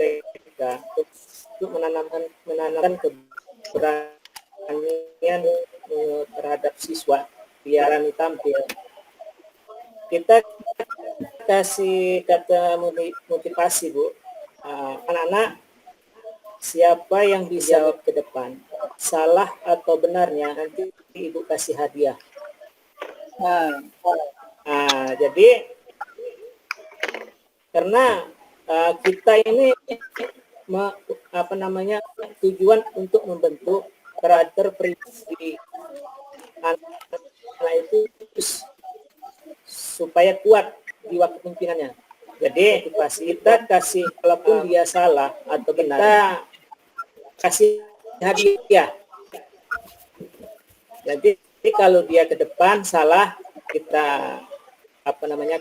mereka untuk menanamkan keberanian terhadap siswa biar berani tampil. Kita kasih kata motivasi, Bu. Anak-anak, siapa yang bisa jawab ke depan, salah atau benarnya nanti Ibu kasih hadiah. Jadi karena kita ini tujuan untuk membentuk karakter pribadi anak itu supaya kuat di waktu pimpinannya. Jadi kita kasih, walaupun dia salah atau benar, kita kasih hadiah. Nanti kalau dia ke depan salah, kita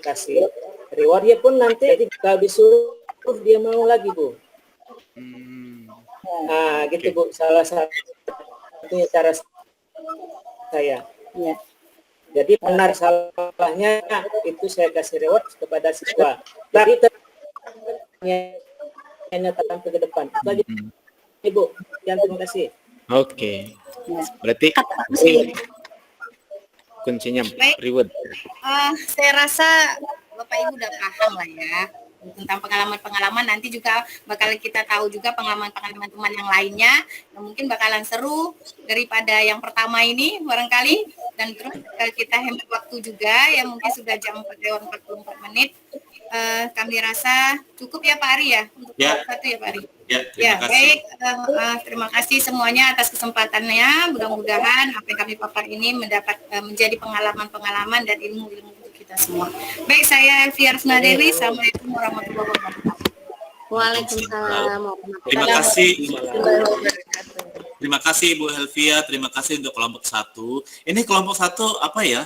kasih reward. Dia pun nanti kalau disuruh dia mau lagi, Bu. Nah, gitu, Bu. Salah satunya cara saya. Ya. Jadi benar salahnya itu saya kasih reward kepada siswa. Tapi hanya tampil ke depan. Lagi, Ibu, terima kasih. Oke. Berarti kuncinya reward. Saya rasa Bapak Ibu udah paham lah ya tentang pengalaman-pengalaman. Nanti juga bakal kita tahu juga pengalaman-pengalaman teman yang lainnya yang mungkin bakalan seru daripada yang pertama ini barangkali. Dan terus kita hemat waktu juga yang mungkin sudah jam 44 menit. Kami rasa cukup ya Pak Ari ya untuk satu ya Pak Ari. Terima kasih. Baik, terima kasih semuanya atas kesempatannya. Mudah-mudahan apa yang kami paparkan ini menjadi pengalaman-pengalaman dan ilmu-ilmu untuk kita semua. Baik, saya Elvia Rusna Dewi. Assalamualaikum warahmatullahi wabarakatuh. Waalaikumsalam. Terima kasih. Terima kasih Ibu Helvia, terima kasih untuk kelompok 1. Ini kelompok 1 apa ya?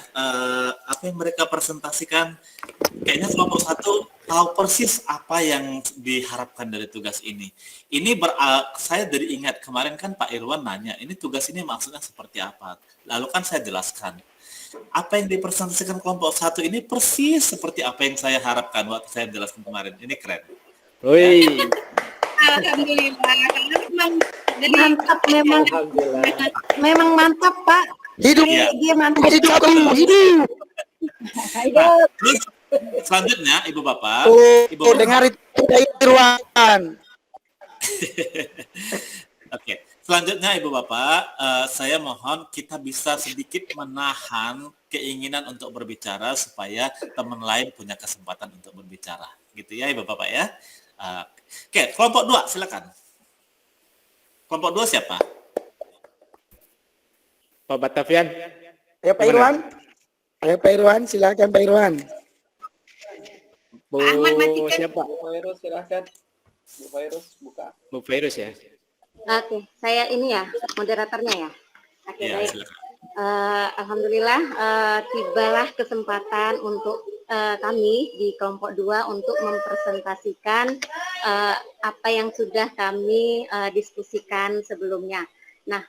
Apa yang mereka presentasikan? Kayaknya kelompok 1 tahu persis apa yang diharapkan dari tugas ini. Ini saya dari ingat kemarin kan Pak Irwan nanya, ini tugas ini maksudnya seperti apa? Lalu kan saya jelaskan. Apa yang dipresentasikan kelompok 1 ini persis seperti apa yang saya harapkan waktu saya jelaskan kemarin. Ini keren. Woi. Alhamdulillah. Karena Mantap memang. Memang mantap, Pak. Hidup, Dia mantap. hidup. Terus selanjutnya Ibu Bapak, Ibu Oh, dengar itu Irwan. Oke, selanjutnya Ibu Bapak, saya mohon kita bisa sedikit menahan keinginan untuk berbicara supaya teman lain punya kesempatan untuk berbicara. Gitu ya Ibu Bapak ya. Oke, kelompok 2 silakan. Kelompok 2 siapa? Pak Batavian. Ayo Pak Irwan. Ayo Pak Irwan, silakan Pak Irwan. Bu Ahmad matikan. siapa? Bu Fairuz silakan. Bu Fairuz buka. Bu Virus ya. Oke, saya ini ya moderatornya ya. Oke, Ya, baik. silakan. Alhamdulillah tibalah kesempatan untuk kami di kelompok 2 untuk mempresentasikan apa yang sudah kami diskusikan sebelumnya. Nah,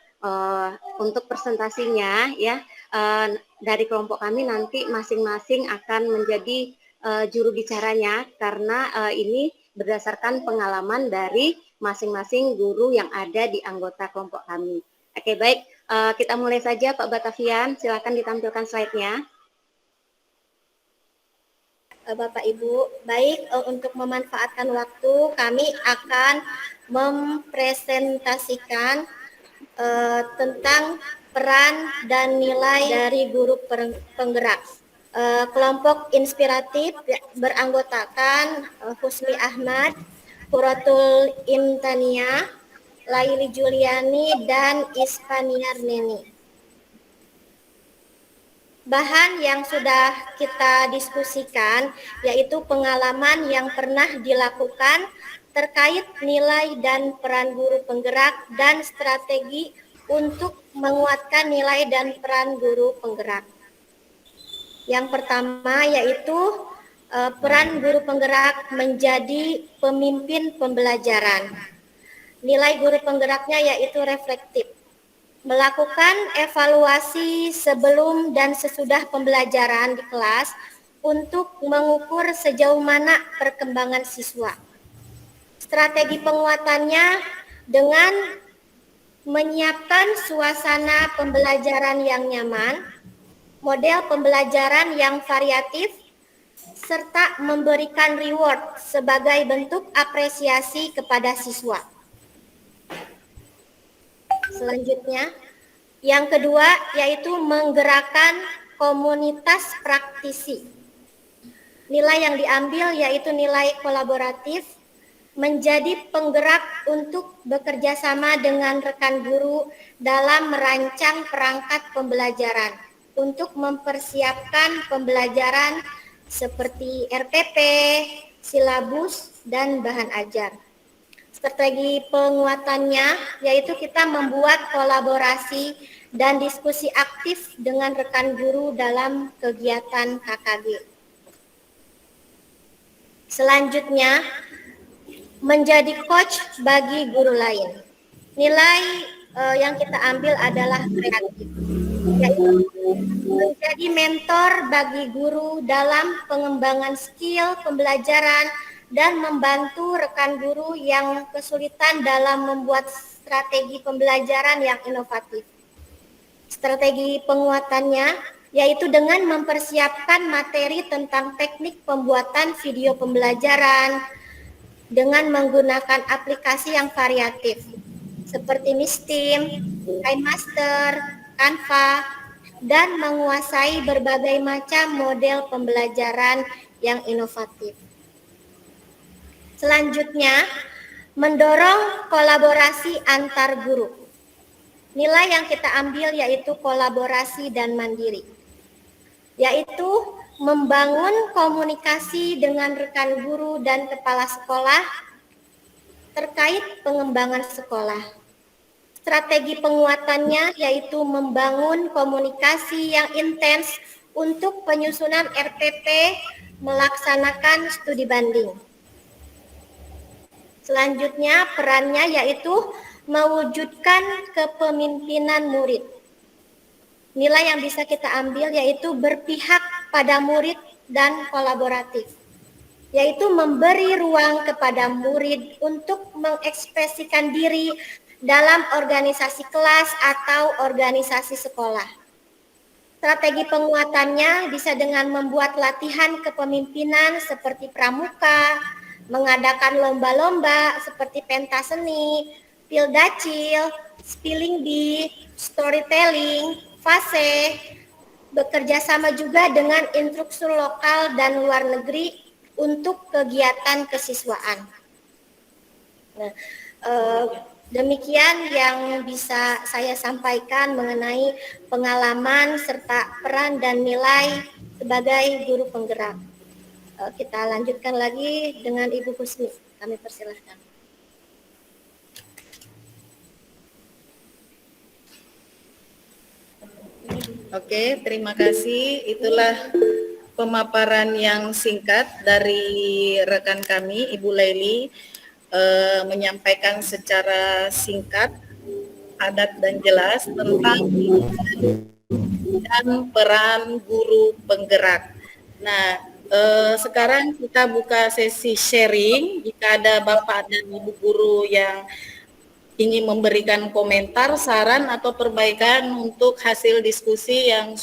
untuk presentasinya ya dari kelompok kami nanti masing-masing akan menjadi juru bicaranya karena ini berdasarkan pengalaman dari masing-masing guru yang ada di anggota kelompok kami. Oke, baik. Kita mulai saja Pak Batavian, silakan ditampilkan slide-nya. Bapak Ibu, baik untuk memanfaatkan waktu kami akan mempresentasikan tentang peran dan nilai dari guru penggerak. Kelompok inspiratif beranggotakan Husni Ahmad, Quratul Imtania, Laili Juliani, dan Ispaniar Neni. Bahan yang sudah kita diskusikan yaitu pengalaman yang pernah dilakukan terkait nilai dan peran guru penggerak dan strategi untuk menguatkan nilai dan peran guru penggerak. Yang pertama yaitu peran guru penggerak menjadi pemimpin pembelajaran. Nilai guru penggeraknya yaitu reflektif, melakukan evaluasi sebelum dan sesudah pembelajaran di kelas untuk mengukur sejauh mana perkembangan siswa. Strategi penguatannya dengan menyiapkan suasana pembelajaran yang nyaman, model pembelajaran yang variatif, serta memberikan reward sebagai bentuk apresiasi kepada siswa. Selanjutnya, yang kedua yaitu menggerakkan komunitas praktisi. Nilai yang diambil yaitu nilai kolaboratif, menjadi penggerak untuk bekerja sama dengan rekan guru dalam merancang perangkat pembelajaran untuk mempersiapkan pembelajaran seperti RPP, silabus, dan bahan ajar. Strategi penguatannya yaitu kita membuat kolaborasi dan diskusi aktif dengan rekan guru dalam kegiatan KKG. Selanjutnya, menjadi coach bagi guru lain. Nilai yang kita ambil adalah kreatif, yaitu menjadi mentor bagi guru dalam pengembangan skill pembelajaran dan membantu rekan guru yang kesulitan dalam membuat strategi pembelajaran yang inovatif. Strategi penguatannya yaitu dengan mempersiapkan materi tentang teknik pembuatan video pembelajaran dengan menggunakan aplikasi yang variatif seperti Mistim, KineMaster, Canva, dan menguasai berbagai macam model pembelajaran yang inovatif. Selanjutnya, mendorong kolaborasi antar guru. Nilai yang kita ambil yaitu kolaborasi dan mandiri, yaitu membangun komunikasi dengan rekan guru dan kepala sekolah terkait pengembangan sekolah. Strategi penguatannya yaitu membangun komunikasi yang intens untuk penyusunan RPP, melaksanakan studi banding. Selanjutnya perannya yaitu mewujudkan kepemimpinan murid. Nilai yang bisa kita ambil yaitu berpihak pada murid dan kolaboratif, yaitu memberi ruang kepada murid untuk mengekspresikan diri dalam organisasi kelas atau organisasi sekolah. Strategi penguatannya bisa dengan membuat latihan kepemimpinan seperti pramuka, mengadakan lomba-lomba seperti pentas seni, pildacil, spelling bee, storytelling, fase, bekerja sama juga dengan instruktur lokal dan luar negeri untuk kegiatan kesiswaan. Nah, demikian yang bisa saya sampaikan mengenai pengalaman serta peran dan nilai sebagai guru penggerak. Kita lanjutkan lagi dengan Ibu Husni. Kami persilahkan. Oke, terima kasih. Itulah pemaparan yang singkat dari rekan kami, Ibu Laili, menyampaikan secara singkat, padat dan jelas tentang dan peran guru penggerak. Nah, sekarang kita buka sesi sharing. Jika ada Bapak dan Ibu guru yang ingin memberikan komentar, saran atau perbaikan untuk hasil diskusi yang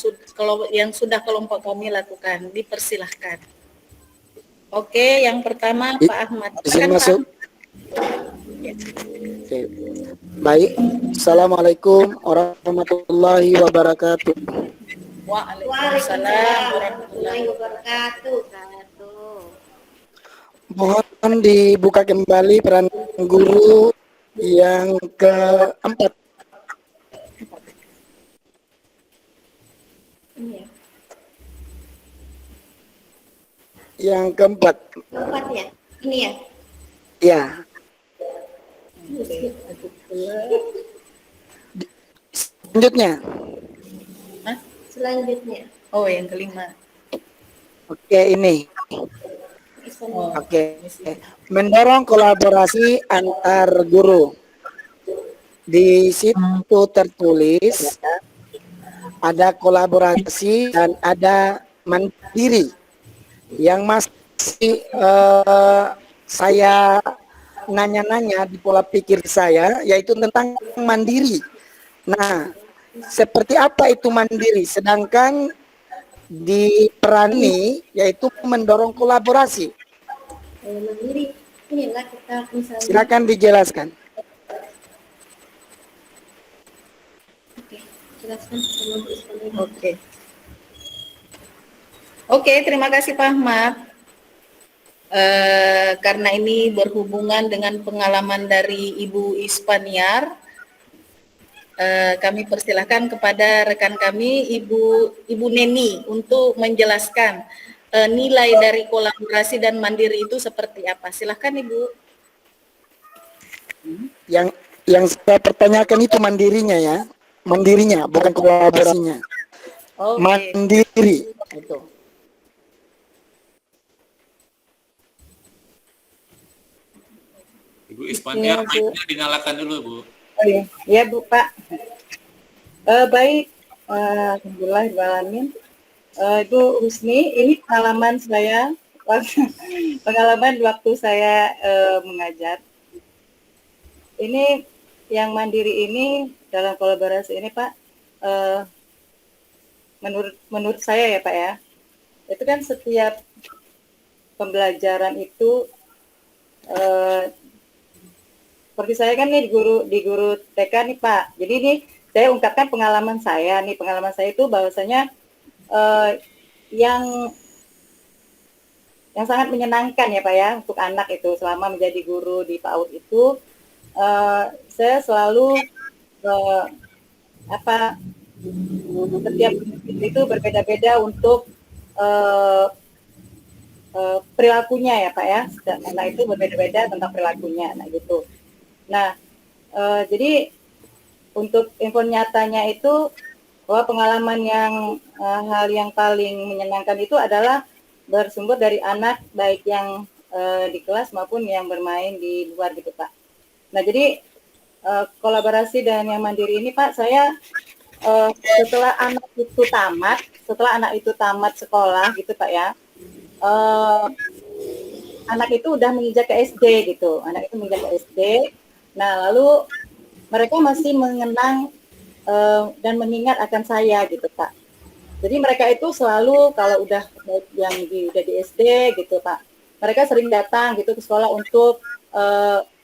sudah kelompok kami lakukan, dipersilahkan. Oke, yang pertama Pak Ahmad. Izin masuk. Oke. Baik. Assalamualaikum warahmatullahi wabarakatuh. Waalaikumsalam warahmatullahi wabarakatuh. Mohon dibuka kembali peran guru yang keempat. Yang keempat. Keempat ya? Ini ya? Ya. Selanjutnya. Selanjutnya. Oh, yang kelima. Oke, ini. Oke. Mendorong kolaborasi antar guru. Di situ tertulis ada kolaborasi dan ada mandiri. Yang masih saya nanya-nanya di pola pikir saya, yaitu tentang mandiri. Nah, seperti apa itu mandiri? Sedangkan diperani yaitu mendorong kolaborasi. Mandiri, inilah kita misalnya. Silakan dijelaskan. Oke, jelaskan sama Bu Ismail. Oke, terima kasih Pak Ahmad. Karena ini berhubungan dengan pengalaman dari Ibu Ispaniar, kami persilahkan kepada rekan kami Ibu Neni untuk menjelaskan nilai dari kolaborasi dan mandiri itu seperti apa. Silahkan Ibu. Yang saya pertanyakan itu mandirinya ya, mandirinya bukan kolaborasinya. Oke. Mandiri. Itu. Ibu Ispaniar, mic-nya dinyalakan dulu, Bu. Oh iya, ya Bu Pak. Baik, alhamdulillah. Ibu Husni, ini pengalaman saya, pengalaman waktu saya mengajar. Ini yang mandiri ini dalam kolaborasi ini Pak, menurut saya ya Pak ya, itu kan setiap pembelajaran itu seperti saya kan nih di guru TK nih Pak. Jadi ini saya ungkapkan pengalaman saya nih. Pengalaman saya itu bahwasanya yang sangat menyenangkan ya Pak ya untuk anak itu selama menjadi guru di PAUD itu, saya selalu setiap itu berbeda-beda untuk perilakunya ya Pak ya. Anak itu berbeda-beda tentang perilakunya, nah gitu. Nah, jadi untuk info nyatanya itu bahwa pengalaman hal yang paling menyenangkan itu adalah bersumber dari anak baik yang di kelas maupun yang bermain di luar gitu Pak. Nah jadi kolaborasi dan yang mandiri ini Pak, saya setelah anak itu tamat sekolah gitu Pak ya, anak itu udah menginjak ke SD gitu, anak itu menginjak ke SD. Nah lalu mereka masih mengenang dan mengingat akan saya gitu Pak. Jadi mereka itu selalu kalau udah di SD gitu Pak, mereka sering datang gitu ke sekolah untuk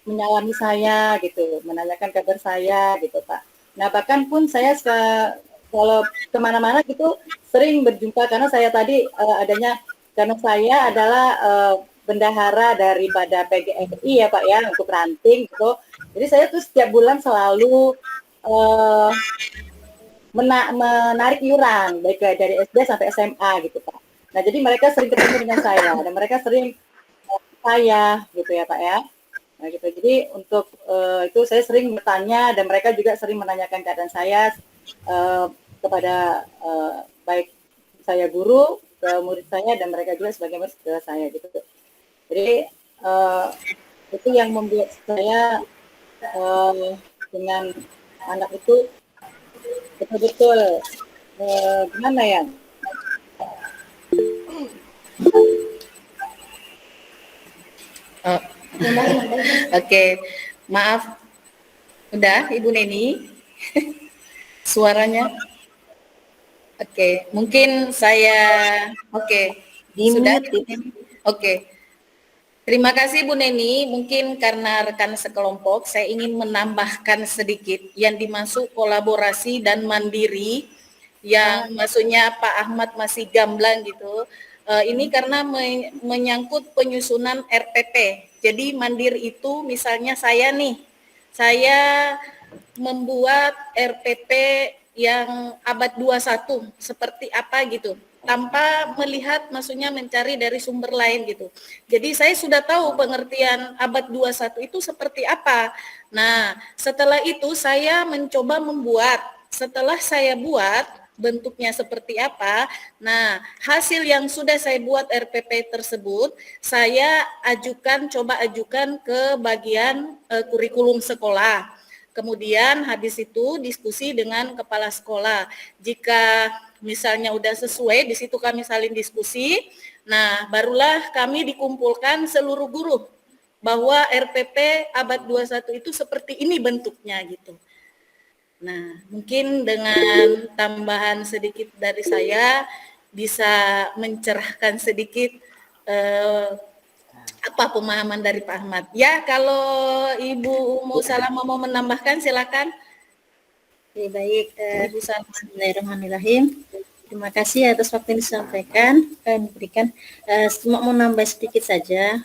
menyalami saya gitu, menanyakan kabar saya gitu Pak. Nah bahkan pun saya kalau kemana-mana gitu sering berjumpa karena saya tadi karena saya adalah bendahara daripada PGRI ya Pak ya untuk ranting gitu. Jadi saya tuh setiap bulan selalu menarik iuran baik dari SD sampai SMA gitu Pak. Nah jadi mereka sering ketemu dengan saya dan mereka sering saya gitu ya Pak ya. Nah gitu. Jadi untuk itu saya sering bertanya dan mereka juga sering menanyakan keadaan saya kepada baik saya guru ke murid saya dan mereka juga sebagai murid ke saya gitu. Jadi itu yang membuat saya dengan anak itu betul-betul gimana ya? Oke, maaf. Udah, Ibu Neni? Suaranya? Oke, mungkin saya... Oke, sudah? Oke. Terima kasih Bu Neni. Mungkin karena rekan sekelompok, saya ingin menambahkan sedikit yang dimaksud kolaborasi dan mandiri, yang maksudnya Pak Ahmad masih gamblang gitu. Ini karena menyangkut penyusunan RPP. Jadi mandiri itu misalnya saya membuat RPP yang abad 21 seperti apa gitu, tanpa melihat maksudnya mencari dari sumber lain gitu. Jadi saya sudah tahu pengertian abad 21 itu seperti apa. Nah, setelah itu saya mencoba membuat. Setelah saya buat bentuknya seperti apa, nah hasil yang sudah saya buat RPP tersebut, saya coba ajukan ke bagian kurikulum sekolah. Kemudian habis itu diskusi dengan kepala sekolah. Jika misalnya udah sesuai, di situ kami saling diskusi. Nah, barulah kami dikumpulkan seluruh guru bahwa RPP abad 21 itu seperti ini bentuknya gitu. Nah, mungkin dengan tambahan sedikit dari saya bisa mencerahkan sedikit apa pemahaman dari Pak Ahmad. Ya, kalau Ibu Umu Salama mau menambahkan silakan. Oke, baik, Ibu Salama. Bismillahirrahmanirrahim. Terima kasih atas waktu yang disampaikan, kami berikan. Cuma mau nambah sedikit saja.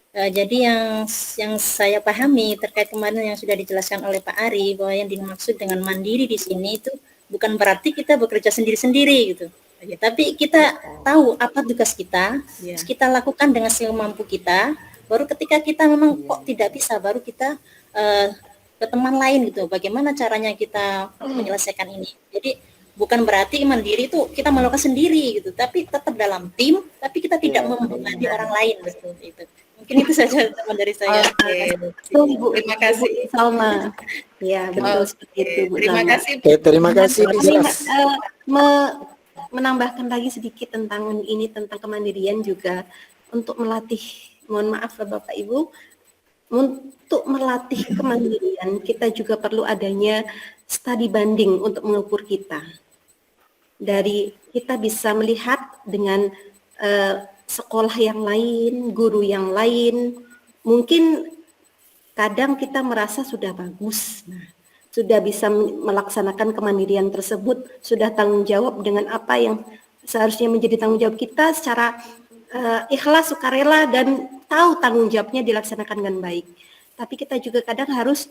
Jadi yang saya pahami terkait kemarin yang sudah dijelaskan oleh Pak Ari, bahwa yang dimaksud dengan mandiri di sini itu bukan berarti kita bekerja sendiri-sendiri gitu. Ya, tapi kita tahu apa tugas kita, kita lakukan dengan semampu kita. Baru ketika kita memang kok tidak bisa, baru kita ke teman lain gitu. Bagaimana caranya kita menyelesaikan ini? Jadi bukan berarti mandiri itu kita melakukan sendiri gitu, tapi tetap dalam tim, tapi kita tidak membebani orang lain gitu. Itu. Mungkin itu saja teman dari saya. Terima kasih. Salma. Ya, betul seperti itu, Bu. Terima kasih. Terima kasih. Menambahkan lagi sedikit tentang ini, tentang kemandirian juga untuk melatih, mohon maaf Bapak Ibu, untuk melatih kemandirian kita juga perlu adanya studi banding untuk mengukur kita. Dari kita bisa melihat dengan sekolah yang lain, guru yang lain, mungkin kadang kita merasa sudah bagus, sudah bisa melaksanakan kemandirian tersebut, sudah tanggung jawab dengan apa yang seharusnya menjadi tanggung jawab kita secara ikhlas, sukarela, dan tahu tanggung jawabnya dilaksanakan dengan baik. Tapi kita juga kadang harus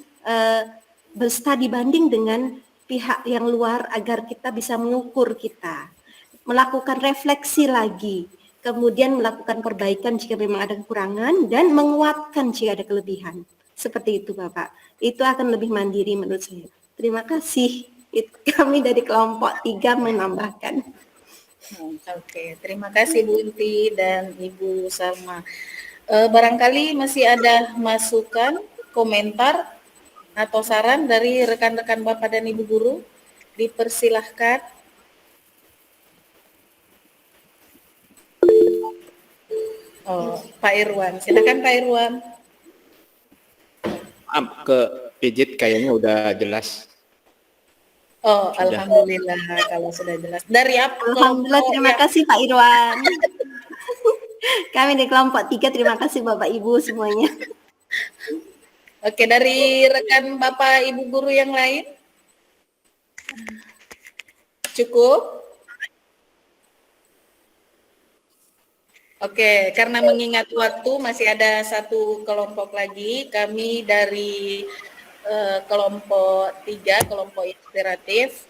berstudi banding dengan pihak yang luar agar kita bisa mengukur kita, melakukan refleksi lagi, kemudian melakukan perbaikan jika memang ada kekurangan dan menguatkan jika ada kelebihan. Seperti itu Bapak. Itu akan lebih mandiri menurut saya. Terima kasih. Kami dari kelompok 3 menambahkan. Oke, terima kasih Bu Inti dan Ibu Salma. Barangkali masih ada masukan, komentar, atau saran dari rekan-rekan Bapak dan Ibu Guru. Dipersilahkan. Oh, Pak Irwan. Silakan Pak Irwan. Ke pijit kayaknya udah jelas. Oh, Sudah. alhamdulillah kalau sudah jelas. Dari apa? Alhamdulillah, terima kasih Pak Irwan. Kami di kelompok 3 terima kasih Bapak Ibu semuanya. Oke, dari rekan Bapak Ibu guru yang lain? Cukup? Oke, karena mengingat waktu masih ada satu kelompok lagi, kami dari kelompok 3, kelompok inspiratif,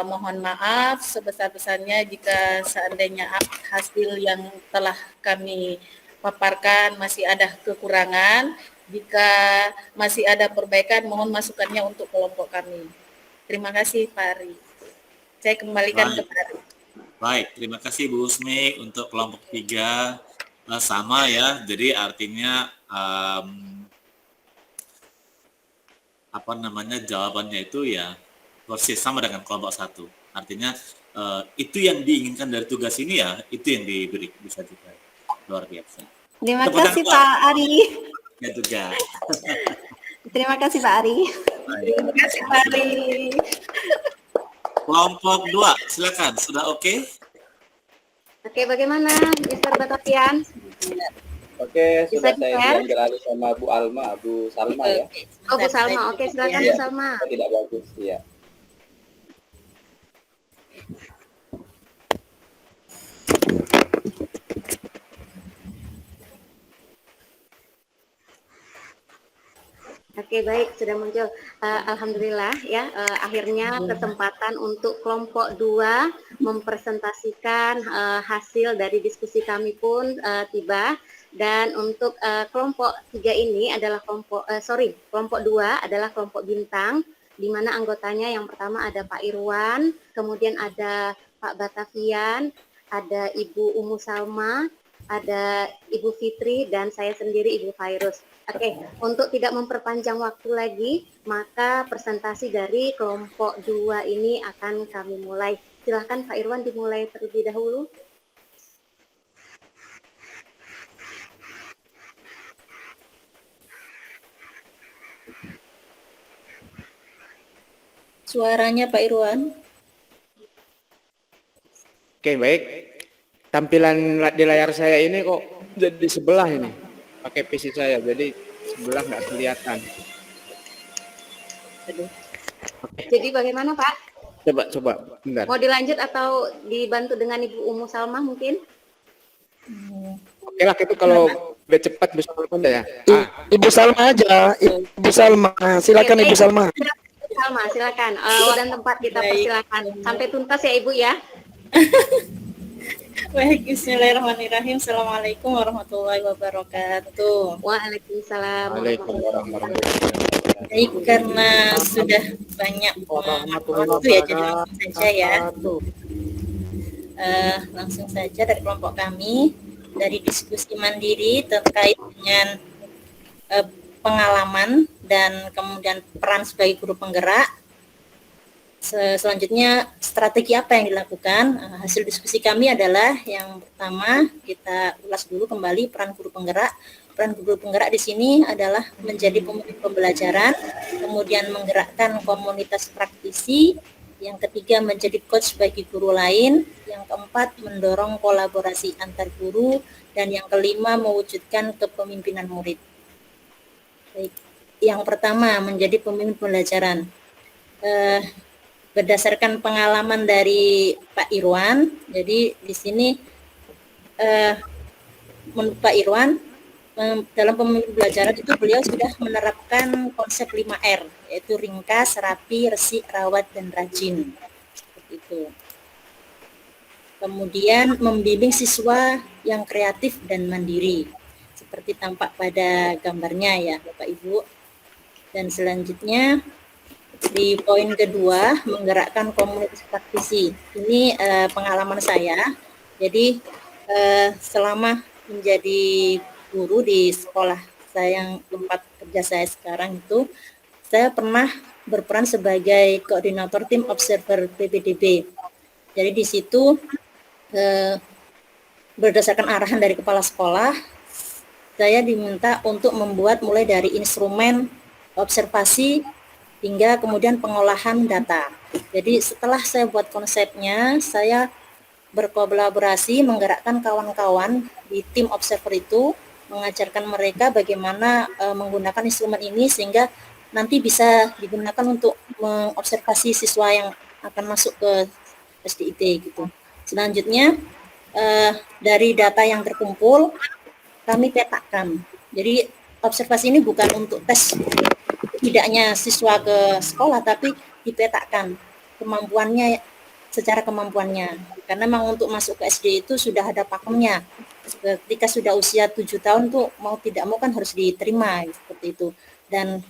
mohon maaf sebesar-besarnya jika seandainya hasil yang telah kami paparkan masih ada kekurangan. Jika masih ada perbaikan, mohon masukannya untuk kelompok kami. Terima kasih Pak Ari. Saya kembalikan ke Pak Ari. Baik, terima kasih Bu Usmi untuk kelompok 3 sama ya. Jadi artinya jawabannya itu ya persis sama dengan kelompok 1. Artinya itu yang diinginkan dari tugas ini ya itu yang diberi, bisa juga luar biasa. Terima kasih Pak Ari. Ya juga. Terima kasih Pak Ari. Terima kasih Pak Ari. Kelompok 2, silakan. Sudah oke? Oke, bagaimana Mr. Batapian? Oke, Bisa sudah saya dialih sama Bu Alma, Bu Salma ya. Oh, Bu Salma. Oke, silakan Bu Salma. Tidak bagus, ya. Oke, baik, sudah muncul. Alhamdulillah ya, akhirnya kesempatan untuk kelompok 2 mempresentasikan hasil dari diskusi kami pun tiba. Dan untuk kelompok 3 ini adalah kelompok 2 adalah kelompok bintang, di mana anggotanya yang pertama ada Pak Irwan, kemudian ada Pak Batavian, ada Ibu Umu Salma, ada Ibu Fitri, dan saya sendiri Ibu Fairuz. Oke, untuk tidak memperpanjang waktu lagi, maka presentasi dari kelompok 2 ini akan kami mulai. Silahkan Pak Irwan dimulai terlebih dahulu. Suaranya Pak Irwan. Oke, baik. Tampilan di layar saya ini kok jadi sebelah ini. Pakai PC saya, jadi sebelah nggak kelihatan. Jadi bagaimana Pak? Coba, bentar. Mau dilanjut atau dibantu dengan Ibu Umu Salma mungkin? Oke lah, itu kalau udah cepat bisa ya. Ibu Salma aja, Ibu Salma. Silakan Ibu Salma. Salma, silakan. Waktu dan tempat kita persilakan. Sampai tuntas ya Ibu ya. Baik, bismillahirrahmanirrahim. Assalamualaikum warahmatullahi wabarakatuh. Waalaikumsalam. Baik, karena sudah banyak waktu ya, jadi langsung saja ya. Langsung saja dari kelompok kami, dari diskusi mandiri terkait dengan pengalaman dan kemudian peran sebagai guru penggerak. Selanjutnya strategi apa yang dilakukan? Hasil diskusi kami adalah yang pertama kita ulas dulu kembali peran guru penggerak. Peran guru penggerak di sini adalah menjadi pemimpin pembelajaran, kemudian menggerakkan komunitas praktisi, yang ketiga menjadi coach bagi guru lain, yang keempat mendorong kolaborasi antar guru, dan yang kelima mewujudkan kepemimpinan murid. Baik. Yang pertama menjadi pemimpin pembelajaran. Berdasarkan pengalaman dari Pak Irwan, jadi di sini menurut Pak Irwan dalam pemimpin pembelajaran itu beliau sudah menerapkan konsep 5R, yaitu ringkas, rapi, resik, rawat, dan rajin. Seperti itu. Kemudian membimbing siswa yang kreatif dan mandiri, seperti tampak pada gambarnya ya Bapak Ibu. Dan selanjutnya di poin kedua, menggerakkan komunitas praktisi. Ini pengalaman saya. Jadi selama menjadi guru di sekolah saya yang tempat kerja saya sekarang itu, saya pernah berperan sebagai koordinator tim observer PPDB. Jadi di situ berdasarkan arahan dari kepala sekolah, saya diminta untuk membuat mulai dari instrumen observasi hingga kemudian pengolahan data. Jadi setelah saya buat konsepnya, saya berkolaborasi menggerakkan kawan-kawan di tim observer itu, mengajarkan mereka bagaimana menggunakan instrumen ini sehingga nanti bisa digunakan untuk mengobservasi siswa yang akan masuk ke SDIT gitu. Selanjutnya dari data yang terkumpul kami petakan. Jadi observasi ini bukan untuk tes tidaknya siswa ke sekolah, tapi dipetakan kemampuannya secara kemampuannya. Karena memang untuk masuk ke SD itu sudah ada pakemnya. Ketika sudah usia 7 tahun tuh mau tidak mau kan harus diterima seperti itu. Dan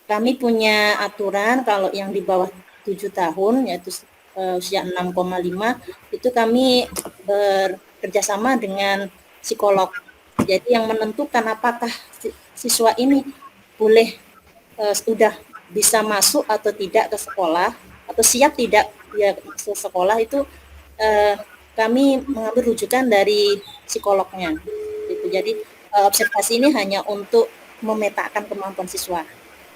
kami punya aturan kalau yang di bawah 7 tahun yaitu usia 6,5 itu kami bekerjasama dengan psikolog. Jadi yang menentukan apakah siswa ini boleh sudah bisa masuk atau tidak ke sekolah atau siap tidak ya masuk sekolah itu kami mengambil rujukan dari psikolognya. Gitu. Jadi observasi ini hanya untuk memetakan kemampuan siswa.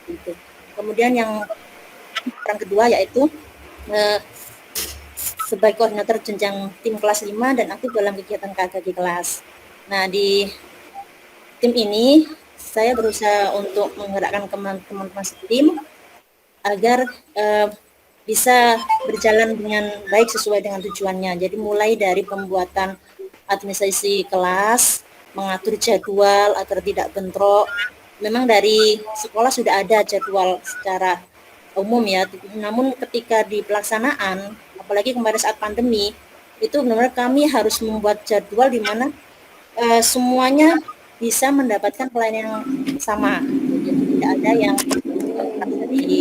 Gitu. Kemudian yang kedua yaitu sebagai koordinator jenjang tim kelas 5 dan aktif dalam kegiatan KKG kelas. Nah di tim ini saya berusaha untuk menggerakkan teman-teman tim agar bisa berjalan dengan baik sesuai dengan tujuannya. Jadi mulai dari pembuatan administrasi kelas, mengatur jadwal agar tidak bentrok. Memang dari sekolah sudah ada jadwal secara umum ya, namun ketika di pelaksanaan, apalagi kemarin saat pandemi, itu benar-benar kami harus membuat jadwal di mana semuanya bisa mendapatkan pelayanan yang sama. Jadi tidak ada yang terjadi.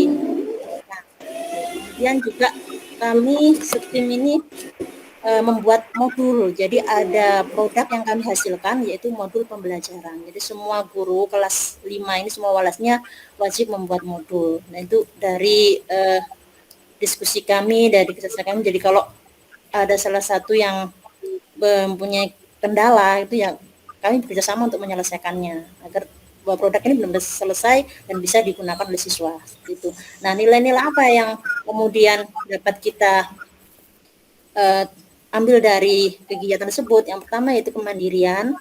Nah, kemudian juga kami setim ini membuat modul. Jadi ada produk yang kami hasilkan yaitu modul pembelajaran. Jadi semua guru kelas 5 ini semua walasnya wajib membuat modul. Nah itu dari diskusi kami, dari kerjasama kami. Jadi kalau ada salah satu yang mempunyai kendala itu ya kami bekerjasama untuk menyelesaikannya agar bahwa produk ini belum selesai dan bisa digunakan oleh siswa. Itu. Nah, nilai-nilai apa yang kemudian dapat kita ambil dari kegiatan tersebut? Yang pertama yaitu kemandirian.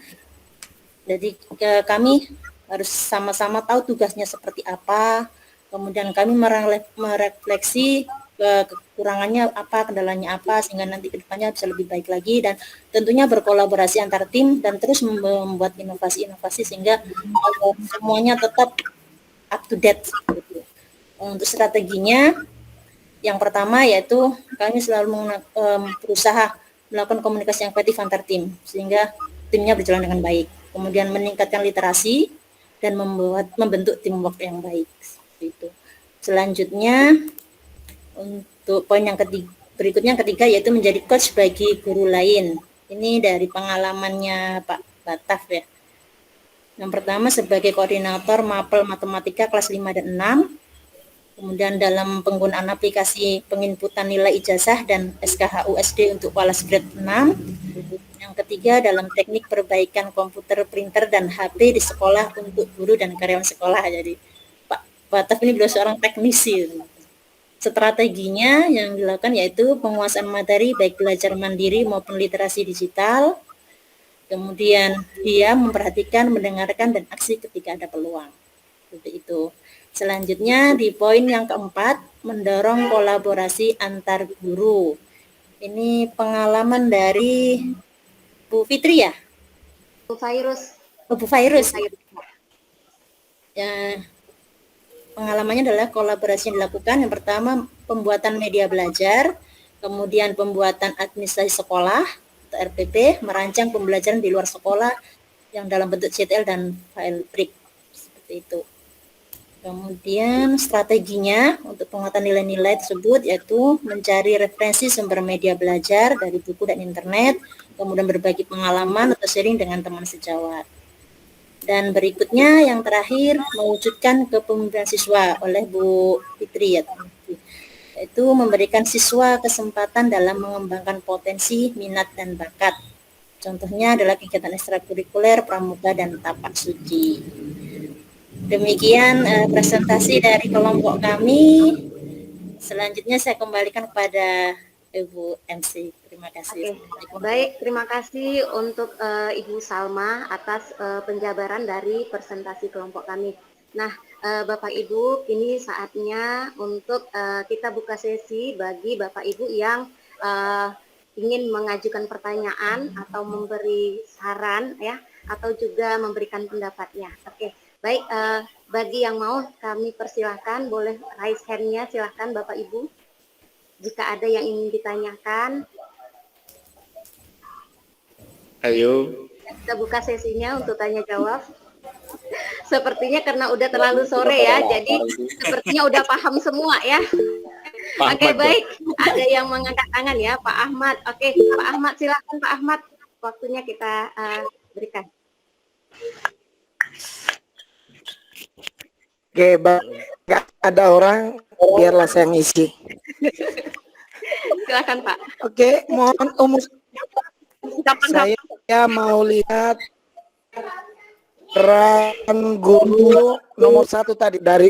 Jadi kami harus sama-sama tahu tugasnya seperti apa, kemudian kami merefleksi kekurangannya apa, kendalanya apa, sehingga nanti ke depannya bisa lebih baik lagi, dan tentunya berkolaborasi antar tim dan terus membuat inovasi-inovasi sehingga semuanya tetap up to date. Gitu. Untuk strateginya, yang pertama yaitu kami selalu berusaha melakukan komunikasi yang efektif antar tim sehingga timnya berjalan dengan baik. Kemudian meningkatkan literasi dan membentuk teamwork yang baik. Itu. Selanjutnya untuk poin yang berikutnya yang ketiga yaitu menjadi coach bagi guru lain. Ini dari pengalamannya Pak Bataf ya. Yang pertama sebagai koordinator mapel matematika kelas 5 dan 6. Kemudian dalam penggunaan aplikasi penginputan nilai ijazah dan SKHUSD untuk kelas grade 6. Yang ketiga dalam teknik perbaikan komputer, printer, dan HP di sekolah untuk guru dan karyawan sekolah. Jadi Pak Bataf ini beliau seorang teknisi. Strateginya yang dilakukan yaitu penguasaan materi baik belajar mandiri maupun literasi digital. Kemudian dia memperhatikan, mendengarkan, dan aksi ketika ada peluang. Seperti itu. Selanjutnya di poin yang keempat, mendorong kolaborasi antar guru. Ini pengalaman dari Bu Fitri ya? Bu Virus. Oh, Bu Virus. Ya, pengalamannya adalah kolaborasi yang dilakukan. Yang pertama, pembuatan media belajar, kemudian pembuatan administrasi sekolah, atau RPP, merancang pembelajaran di luar sekolah yang dalam bentuk CTL dan file brick. Seperti itu. Kemudian strateginya untuk penguatan nilai-nilai tersebut yaitu mencari referensi sumber media belajar dari buku dan internet, kemudian berbagi pengalaman atau sharing dengan teman sejawat. Dan berikutnya yang terakhir mewujudkan kepemimpinan siswa oleh Bu Fitri yaitu memberikan siswa kesempatan dalam mengembangkan potensi, minat, dan bakat. Contohnya adalah kegiatan ekstrakurikuler, pramuka, dan tapak suci. Demikian presentasi dari kelompok kami. Selanjutnya saya kembalikan kepada Ibu MC. Terima kasih. Baik, terima kasih untuk Ibu Salma atas penjabaran dari presentasi kelompok kami. Nah, Bapak Ibu, kini saatnya untuk kita buka sesi bagi Bapak Ibu yang ingin mengajukan pertanyaan atau memberi saran ya, atau juga memberikan pendapatnya. Oke. Baik, bagi yang mau kami persilahkan, boleh raise hand-nya, silahkan Bapak Ibu. Jika ada yang ingin ditanyakan. Ayo. Kita buka sesinya untuk tanya jawab. Sepertinya karena udah terlalu sore ya, jadi sepertinya udah paham semua ya. Oke, baik. Ada yang mengangkat tangan ya, Pak Ahmad. Oke, Pak Ahmad, silahkan Pak Ahmad. Waktunya kita berikan. Oke, nggak ada orang, biarlah saya ngisi. Silakan Pak. Oke, mohon umur. Saya mau lihat peran guru nomor 1 tadi dari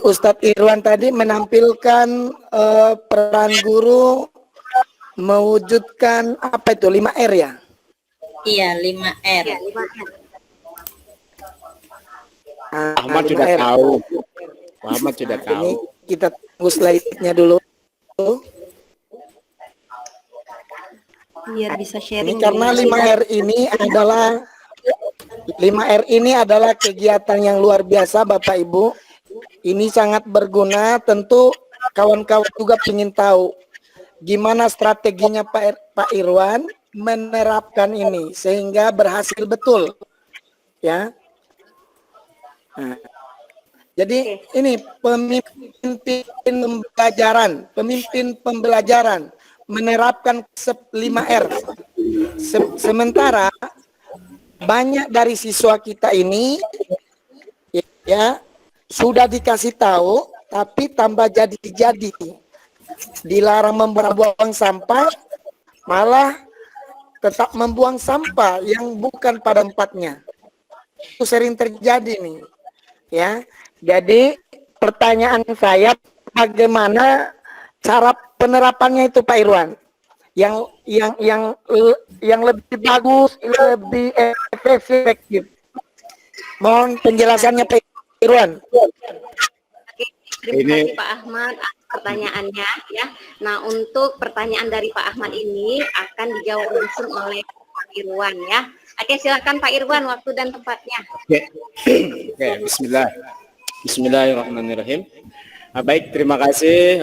Ustadz Irwan tadi menampilkan peran guru mewujudkan apa itu 5R ya? Iya, 5R. Ya, 5R. Ahmad sudah tahu. Ahmad sudah tahu. Ini kita tunggu slide-nya dulu. Biar bisa sharing. Ini karena 5R ini adalah kegiatan yang luar biasa Bapak Ibu. Ini sangat berguna, tentu kawan-kawan juga ingin tahu gimana strateginya Pak Irwan menerapkan ini sehingga berhasil betul ya. Nah, jadi ini pemimpin pembelajaran menerapkan 5R. Sementara banyak dari siswa kita ini ya sudah dikasih tahu tapi tambah jadi dilarang membuang sampah, malah tetap membuang sampah yang bukan pada tempatnya. Itu sering terjadi nih. Ya. Jadi pertanyaan saya, bagaimana cara penerapannya itu Pak Irwan? Yang lebih bagus, lebih efektif. Mohon penjelasannya Pak Irwan. Terima kasih Pak Ahmad atas pertanyaannya ya. Nah, untuk pertanyaan dari Pak Ahmad ini akan dijawab langsung oleh Pak Irwan ya. Oke, silakan Pak Irwan, waktu dan tempatnya. Oke, Bismillahirrahmanirrahim. Baik, terima kasih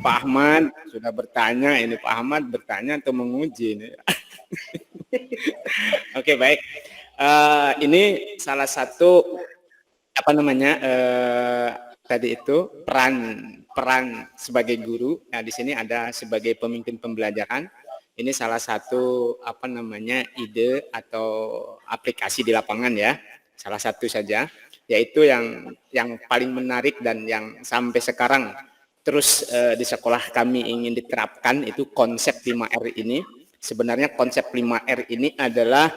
Pak Ahmad sudah bertanya. Ini Pak Ahmad bertanya atau menguji ini. Oke, baik. Ini salah satu tadi itu peran sebagai guru. Nah, di sini ada sebagai pemimpin pembelajaran. Ini salah satu ide atau aplikasi di lapangan ya. Salah satu saja, yaitu yang paling menarik dan yang sampai sekarang terus di sekolah kami ingin diterapkan itu konsep 5R ini. Sebenarnya konsep 5R ini adalah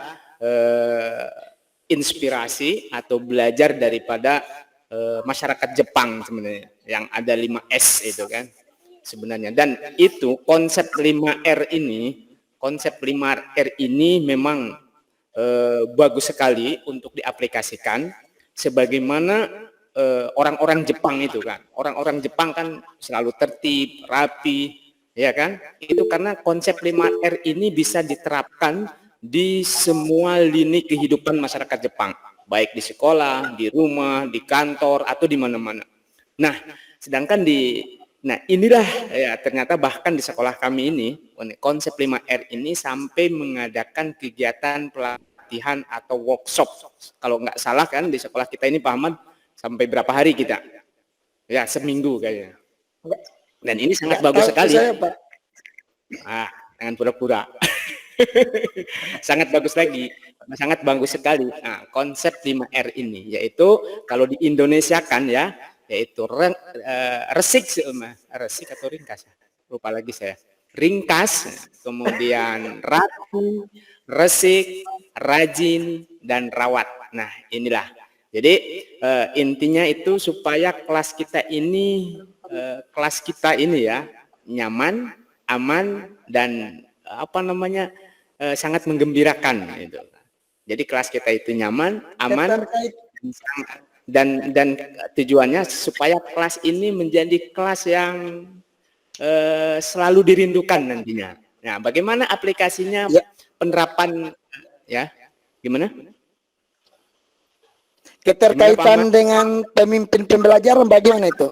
inspirasi atau belajar daripada masyarakat Jepang sebenarnya, yang ada 5S itu kan sebenarnya. Dan itu konsep 5R ini memang bagus sekali untuk diaplikasikan, sebagaimana orang-orang Jepang itu kan. Orang-orang Jepang kan selalu tertib, rapi, ya kan? Itu karena konsep 5R ini bisa diterapkan di semua lini kehidupan masyarakat Jepang, baik di sekolah, di rumah, di kantor, atau di mana-mana. Nah, sedangkan inilah ya, ternyata bahkan di sekolah kami ini konsep 5R ini sampai mengadakan kegiatan pelatihan atau workshop. Kalau nggak salah kan di sekolah kita ini Pak Ahmad sampai berapa hari kita? Ya, seminggu kayaknya. Dan ini sangat bagus sekali. Jangan pura-pura. Sangat bagus sekali. Nah, konsep 5R ini yaitu kalau di Indonesia kan ya, yaitu resik atau ringkas, lupa lagi saya. Ringkas, kemudian rapi, resik, rajin, dan rawat. Nah, inilah. Jadi intinya itu supaya kelas kita ini ya nyaman, aman, dan sangat menggembirakan itu. Jadi kelas kita itu nyaman, aman, dan tujuannya supaya kelas ini menjadi kelas yang selalu dirindukan nantinya. Nah, bagaimana aplikasinya penerapan ya? Gimana? Keterkaitan dengan pemimpin pembelajaran bagaimana itu?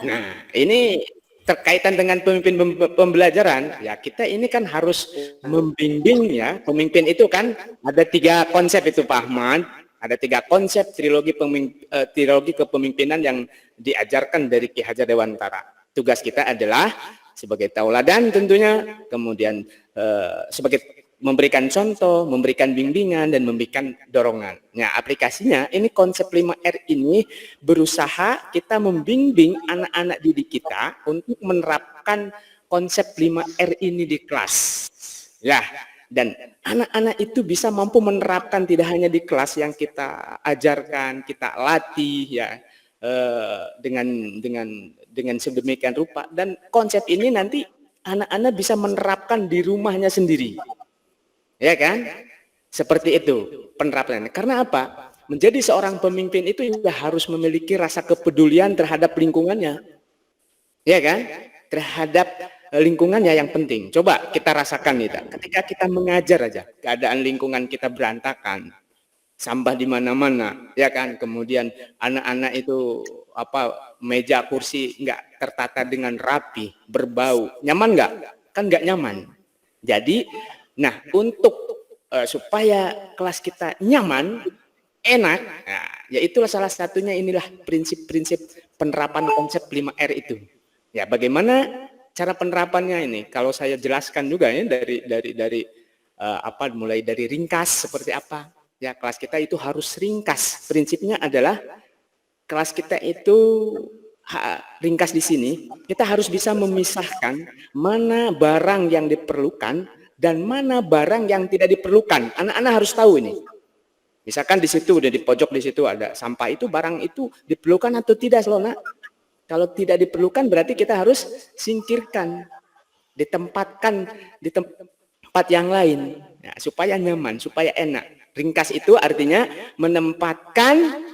Nah, ini terkaitan dengan pemimpin pembelajaran, ya kita ini kan harus membimbing ya. Pemimpin itu kan ada 3 konsep itu Pak Ahmad, ada 3 konsep trilogi kepemimpinan yang diajarkan dari Ki Hajar Dewantara. Tugas kita adalah sebagai tauladan tentunya, kemudian sebagai memberikan contoh, memberikan bimbingan, dan memberikan dorongan. Nah, aplikasinya ini konsep 5R ini berusaha kita membimbing anak-anak didik kita untuk menerapkan konsep 5R ini di kelas. Ya, dan anak-anak itu bisa mampu menerapkan tidak hanya di kelas yang kita ajarkan, kita latih ya dengan sedemikian rupa, dan konsep ini nanti anak-anak bisa menerapkan di rumahnya sendiri. Ya kan? Seperti itu penerapannya. Karena apa? Menjadi seorang pemimpin itu juga harus memiliki rasa kepedulian terhadap lingkungannya. Ya kan? Terhadap lingkungannya yang penting. Coba kita rasakan nih, ketika kita mengajar aja, keadaan lingkungan kita berantakan, sampah di mana-mana, ya kan? Kemudian anak-anak itu meja kursi nggak tertata dengan rapi, berbau, nyaman nggak? Kan nggak nyaman. Jadi nah, untuk supaya kelas kita nyaman, enak, nah, ya itulah salah satunya inilah prinsip-prinsip penerapan konsep 5R itu. Ya, bagaimana cara penerapannya ini? Kalau saya jelaskan juga ya mulai dari ringkas seperti apa. Ya, kelas kita itu harus ringkas. Prinsipnya adalah kelas kita itu ringkas di sini, kita harus bisa memisahkan mana barang yang diperlukan dan mana barang yang tidak diperlukan. Anak-anak harus tahu ini. Misalkan di situ, udah di pojok di situ ada sampah, itu barang itu diperlukan atau tidak, Nak? Kalau tidak diperlukan berarti kita harus singkirkan, ditempatkan di tempat yang lain, ya, supaya nyaman, supaya enak. Ringkas itu artinya menempatkan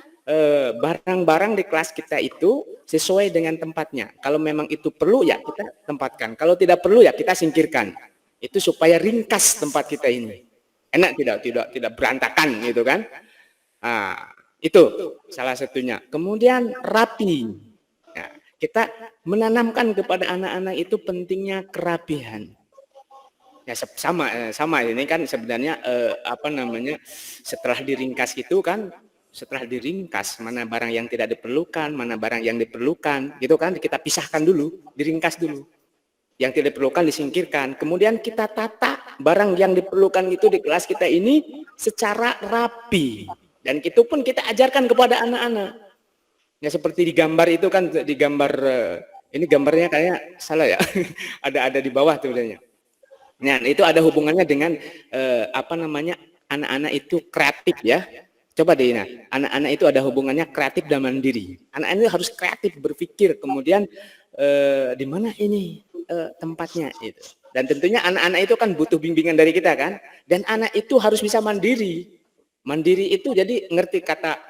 barang-barang di kelas kita itu sesuai dengan tempatnya. Kalau memang itu perlu ya kita tempatkan. Kalau tidak perlu ya kita singkirkan. Itu supaya ringkas tempat kita ini. Enak tidak berantakan gitu kan. Nah, itu salah satunya. Kemudian rapi. Ya, kita menanamkan kepada anak-anak itu pentingnya kerapihan. Ya sama ini kan sebenarnya setelah diringkas itu kan, setelah diringkas mana barang yang tidak diperlukan, mana barang yang diperlukan, gitu kan, kita pisahkan dulu, diringkas dulu. Yang tidak diperlukan disingkirkan, kemudian kita tata barang yang diperlukan itu di kelas kita ini secara rapi. Dan itu pun kita ajarkan kepada anak-anak. Ya seperti di gambar itu kan, di gambar ini gambarnya kayaknya salah ya. ada di bawah tuh sebenarnya. Nah, itu ada hubungannya dengan anak-anak itu kreatif ya. Coba deh, anak-anak itu ada hubungannya kreatif dan mandiri. Anak-anak itu harus kreatif berpikir, kemudian di mana ini tempatnya itu. Dan tentunya anak-anak itu kan butuh bimbingan dari kita kan. Dan anak itu harus bisa mandiri. Mandiri itu jadi ngerti kata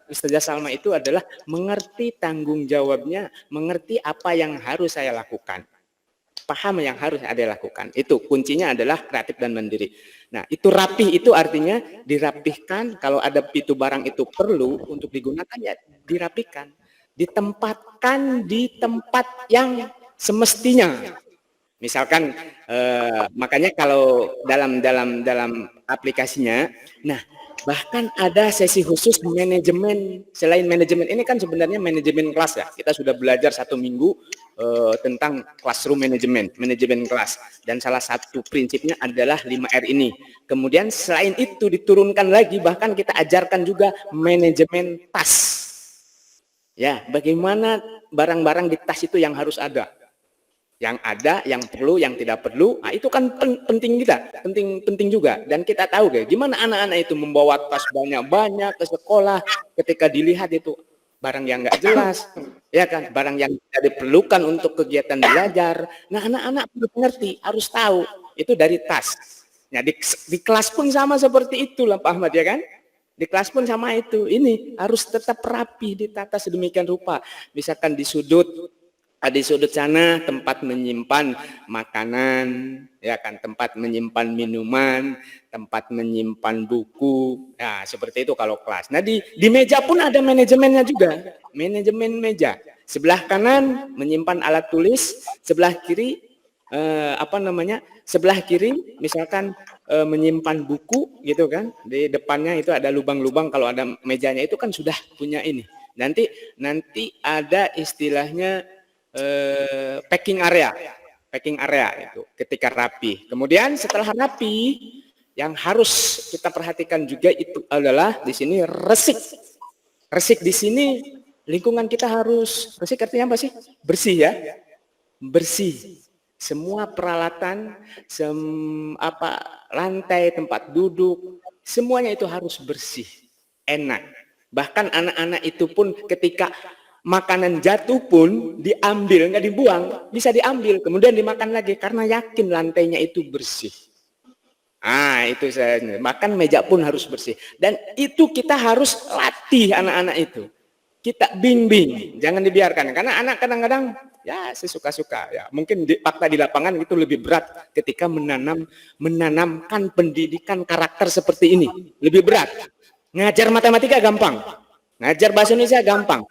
Ustazah Salma itu adalah mengerti tanggung jawabnya, mengerti apa yang harus saya lakukan. Paham yang harus ada lakukan. Itu kuncinya adalah kreatif dan mandiri. Nah, itu rapih itu artinya dirapihkan. Kalau ada itu barang itu perlu untuk digunakan ya dirapihkan, ditempatkan di tempat yang semestinya. Misalkan makanya kalau dalam aplikasinya, nah bahkan ada sesi khusus manajemen. Selain manajemen ini kan sebenarnya manajemen kelas ya. Kita sudah belajar 1 minggu tentang classroom management, manajemen kelas. Dan salah satu prinsipnya adalah 5R ini. Kemudian selain itu diturunkan lagi, bahkan kita ajarkan juga manajemen tas. Ya, bagaimana barang-barang di tas itu yang harus ada. Yang ada, yang perlu, yang tidak perlu, nah itu kan penting kita, penting juga. Dan kita tahu gimana anak-anak itu membawa tas banyak-banyak ke sekolah, ketika dilihat itu barang yang nggak jelas, ya kan, barang yang tidak diperlukan untuk kegiatan belajar. Nah, anak-anak perlu mengerti, harus tahu itu dari tas. Nah, di kelas pun sama seperti itu lah Pak Ahmad ya kan. Di kelas pun sama itu. Ini harus tetap rapi, ditata sedemikian rupa. Misalkan di sudut sana tempat menyimpan makanan, ya kan, tempat menyimpan minuman, tempat menyimpan buku. Nah, seperti itu kalau kelas. Nah, di meja pun ada manajemennya juga. Manajemen meja. Sebelah kanan menyimpan alat tulis, sebelah kiri sebelah kiri misalkan menyimpan buku gitu kan. Di depannya itu ada lubang-lubang, kalau ada mejanya itu kan sudah punya ini. Nanti ada istilahnya packing area itu ketika rapi. Kemudian setelah rapi, yang harus kita perhatikan juga itu adalah di sini resik. Resik di sini lingkungan kita harus resik, artinya apa sih? Bersih ya, bersih. Semua peralatan, lantai, tempat duduk, semuanya itu harus bersih, enak. Bahkan anak-anak itu pun ketika makanan jatuh pun diambil, nggak dibuang, bisa diambil, kemudian dimakan lagi karena yakin lantainya itu bersih. Itu saya makan, meja pun harus bersih. Dan itu kita harus latih anak-anak itu. Kita bimbing, jangan dibiarkan. Karena anak kadang-kadang ya sesuka-suka. Ya, mungkin fakta di lapangan itu lebih berat ketika menanamkan pendidikan karakter seperti ini. Lebih berat. Ngajar matematika gampang, ngajar bahasa Indonesia gampang.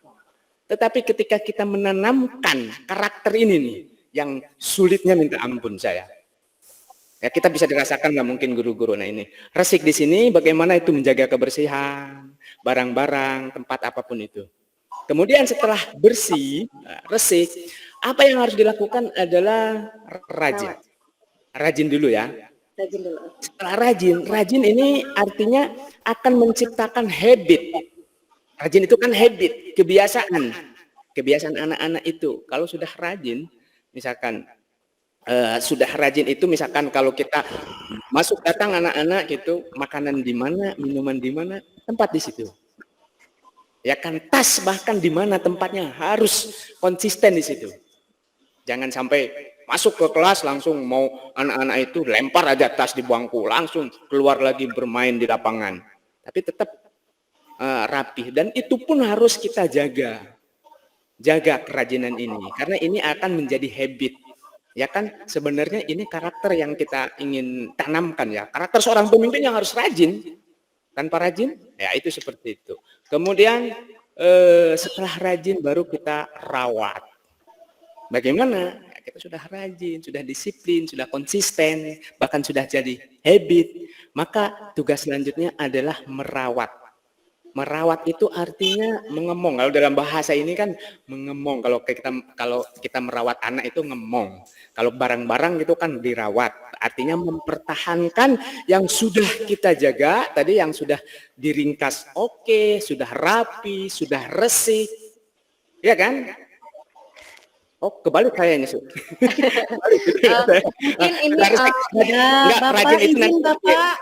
Tetapi ketika kita menanamkan karakter ini nih, yang sulitnya minta ampun saya. Ya, kita bisa dirasakan nggak mungkin guru-guru. Nah ini, resik di sini bagaimana itu menjaga kebersihan, barang-barang, tempat apapun itu. Kemudian setelah bersih, resik, apa yang harus dilakukan adalah rajin. Rajin dulu ya. Rajin dulu. Setelah rajin ini artinya akan menciptakan habit. Rajin itu kan habit, kebiasaan anak-anak itu. Kalau sudah rajin, misalkan sudah rajin itu misalkan kalau kita masuk datang anak-anak gitu, makanan di mana, minuman di mana, tempat di situ. Ya kan, tas bahkan di mana tempatnya harus konsisten di situ. Jangan sampai masuk ke kelas langsung mau anak-anak itu lempar aja tas di bangku, langsung keluar lagi bermain di lapangan. Tapi tetap rapih, dan itu pun harus kita jaga kerajinan ini, karena ini akan menjadi habit. Ya kan, sebenarnya ini karakter yang kita ingin tanamkan ya. Karakter seorang pemimpin yang harus rajin. Tanpa rajin, ya itu seperti itu. Kemudian setelah rajin baru kita rawat. Bagaimana? Ya, kita sudah rajin, sudah disiplin, sudah konsisten, bahkan sudah jadi habit. Maka tugas selanjutnya adalah merawat. Merawat itu artinya mengemong. Kalau dalam bahasa ini kan mengemong. Kalau kita merawat anak itu ngemong. Kalau barang-barang itu kan dirawat. Artinya mempertahankan yang sudah kita jaga, tadi yang sudah diringkas oke, sudah rapi, sudah resik. Ya kan? Oh, kebalik kayaknya, Su. Mungkin ini Bapak izin Bapak.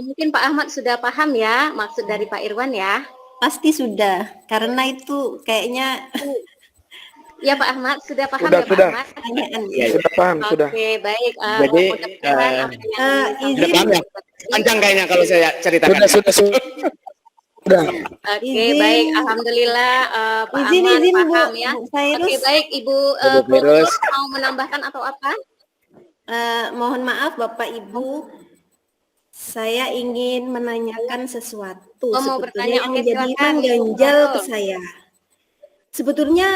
mungkin Pak Ahmad sudah paham ya maksud dari Pak Irwan ya. Pasti sudah, karena itu kayaknya Ya Pak Ahmad sudah paham Sudah, ya Pak sudah. Ahmad? Sudah paham, sudah. Oke, baik. Jadi, mudah-mudahan apa yang Sudah paham ya? Panjang kayaknya kalau saya ceritakan. Sudah. Oke, Izin. baik. Alhamdulillah Pak Izin, Ahmad Bu paham ya. Virus. Oke, baik. Ibu Ibu Virus. Prof mau menambahkan atau apa? Mohon maaf Bapak Ibu, saya ingin menanyakan sesuatu Oh, mau bertanya? yang Oke, menjadi silakan, mengganjal Ibu. ke saya. Sebetulnya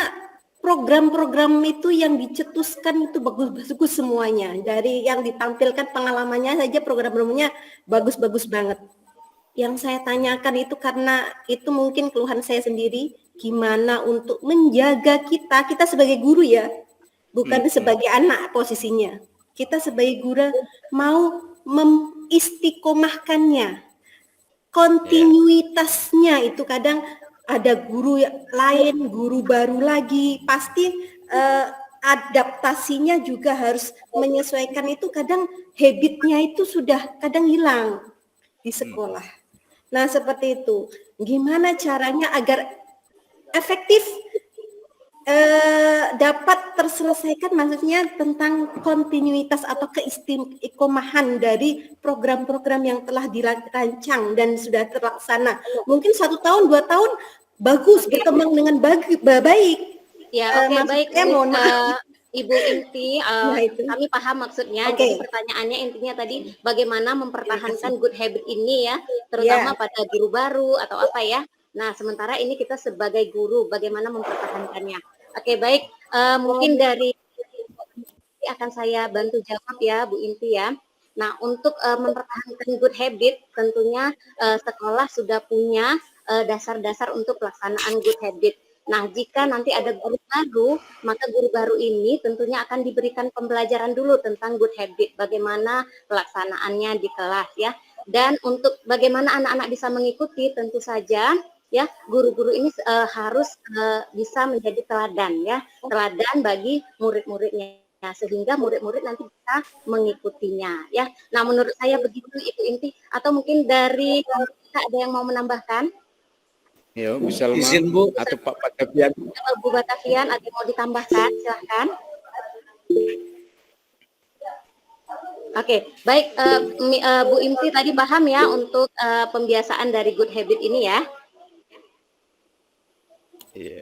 program-program itu yang dicetuskan itu bagus-bagus semuanya. Dari yang ditampilkan pengalamannya saja program-programnya bagus-bagus banget. Yang saya tanyakan itu karena itu mungkin keluhan saya sendiri, gimana untuk menjaga kita sebagai guru ya, bukan sebagai anak posisinya. Kita sebagai guru mau mengistiqomahkannya, kontinuitasnya itu kadang ada guru lain, guru baru lagi, pasti adaptasinya juga harus menyesuaikan itu, kadang habitnya itu sudah kadang hilang di sekolah. Nah seperti itu, gimana caranya agar efektif dapat terselesaikan, maksudnya tentang kontinuitas atau keistiqomahan dari program-program yang telah dirancang dan sudah terlaksana. Mungkin 1 tahun, 2 tahun bagus, berkembang dengan baik. Ya, oke, baik. Maksudnya mohon maaf. Ibu Inti, kami paham maksudnya. Jadi pertanyaannya intinya tadi bagaimana mempertahankan good habit ini ya, terutama pada guru baru atau apa ya. Nah, sementara ini kita sebagai guru bagaimana mempertahankannya. Oke, baik. Mungkin dari akan saya bantu jawab ya, Bu Inti ya. Nah, untuk mempertahankan good habit, tentunya sekolah sudah punya dasar-dasar untuk pelaksanaan good habit. Nah, jika nanti ada guru baru, maka guru baru ini tentunya akan diberikan pembelajaran dulu tentang good habit, bagaimana pelaksanaannya di kelas ya. Dan untuk bagaimana anak-anak bisa mengikuti, tentu saja ya guru-guru ini harus bisa menjadi teladan ya, teladan bagi murid-muridnya, sehingga murid-murid nanti bisa mengikutinya ya. Nah, menurut saya begitu Ibu Inti, atau mungkin dari kita ada yang mau menambahkan? Ya, bisa Izin Bu atau Pak Batavian. Bu Batavian ada yang mau ditambahkan, silahkan. Oke, baik Bu Inti tadi paham ya untuk pembiasaan dari good habit ini ya.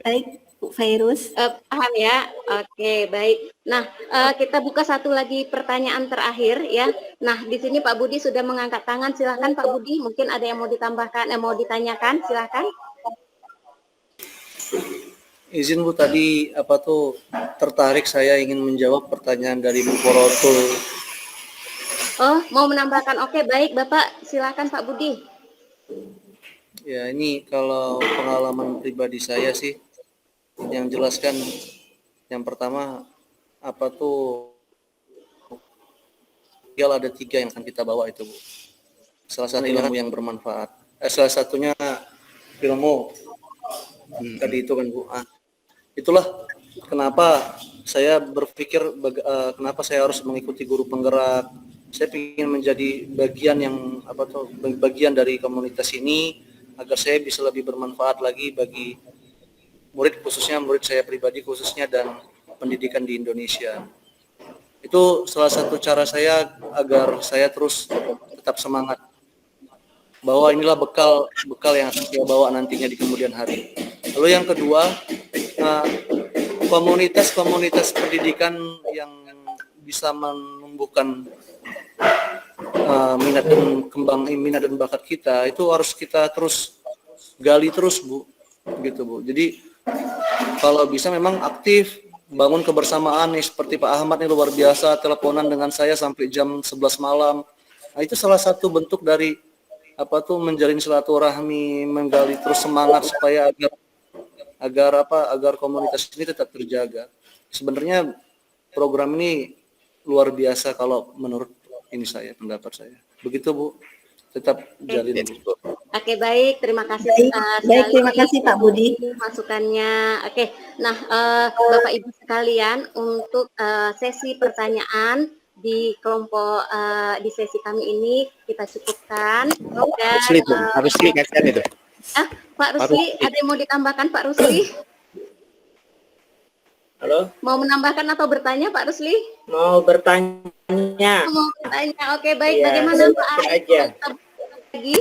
Baik, Bu Virus. Paham ya? Oke, baik. Nah, kita buka satu lagi pertanyaan terakhir ya. Nah, di sini Pak Budi sudah mengangkat tangan. Silahkan Pak Budi, mungkin ada yang mau ditambahkan, mau ditanyakan, silahkan. Izin Bu, tadi tertarik saya ingin menjawab pertanyaan dari Bu Porotul. Oh, mau menambahkan. Oke, baik Bapak, silakan Pak Budi. Ya, ini kalau pengalaman pribadi saya sih, yang jelaskan yang pertama ada 3 yang akan kita bawa itu Bu. Salah satu ilmu yang bermanfaat. Salah satunya ilmu tadi itu kan Bu. Itulah kenapa saya berpikir kenapa saya harus mengikuti guru penggerak. Saya ingin menjadi bagian dari komunitas ini agar saya bisa lebih bermanfaat lagi bagi murid, khususnya murid saya pribadi khususnya, dan pendidikan di Indonesia. Itu salah satu cara saya agar saya terus tetap semangat, bahwa inilah bekal yang akan saya bawa nantinya di kemudian hari. Lalu yang kedua, komunitas pendidikan yang bisa menumbuhkan minat dan bakat kita, itu harus kita terus gali terus, Bu, gitu, Bu. Jadi kalau bisa memang aktif, bangun kebersamaan nih, seperti Pak Ahmad nih luar biasa, teleponan dengan saya sampai jam 11 malam. Nah, itu salah satu bentuk dari menjalin silaturahmi, menggali terus semangat supaya agar komunitas ini tetap terjaga. Sebenarnya program ini luar biasa kalau menurut pendapat saya. Begitu, Bu. Tetap jalin. Oke, baik, terima kasih. Baik, terima kasih Pak Budi masukannya. Oke, nah Bapak Ibu sekalian, untuk sesi pertanyaan di kelompok di sesi kami ini kita cukupkan. Dan harus kasihan itu. Pak Rusli, ada yang mau ditambahkan Pak Rusli? Halo? Mau menambahkan atau bertanya Pak Rusli? Mau bertanya. Mau bertanya. Oke, baik. Ya, Bagaimana Pak aja. Lagi?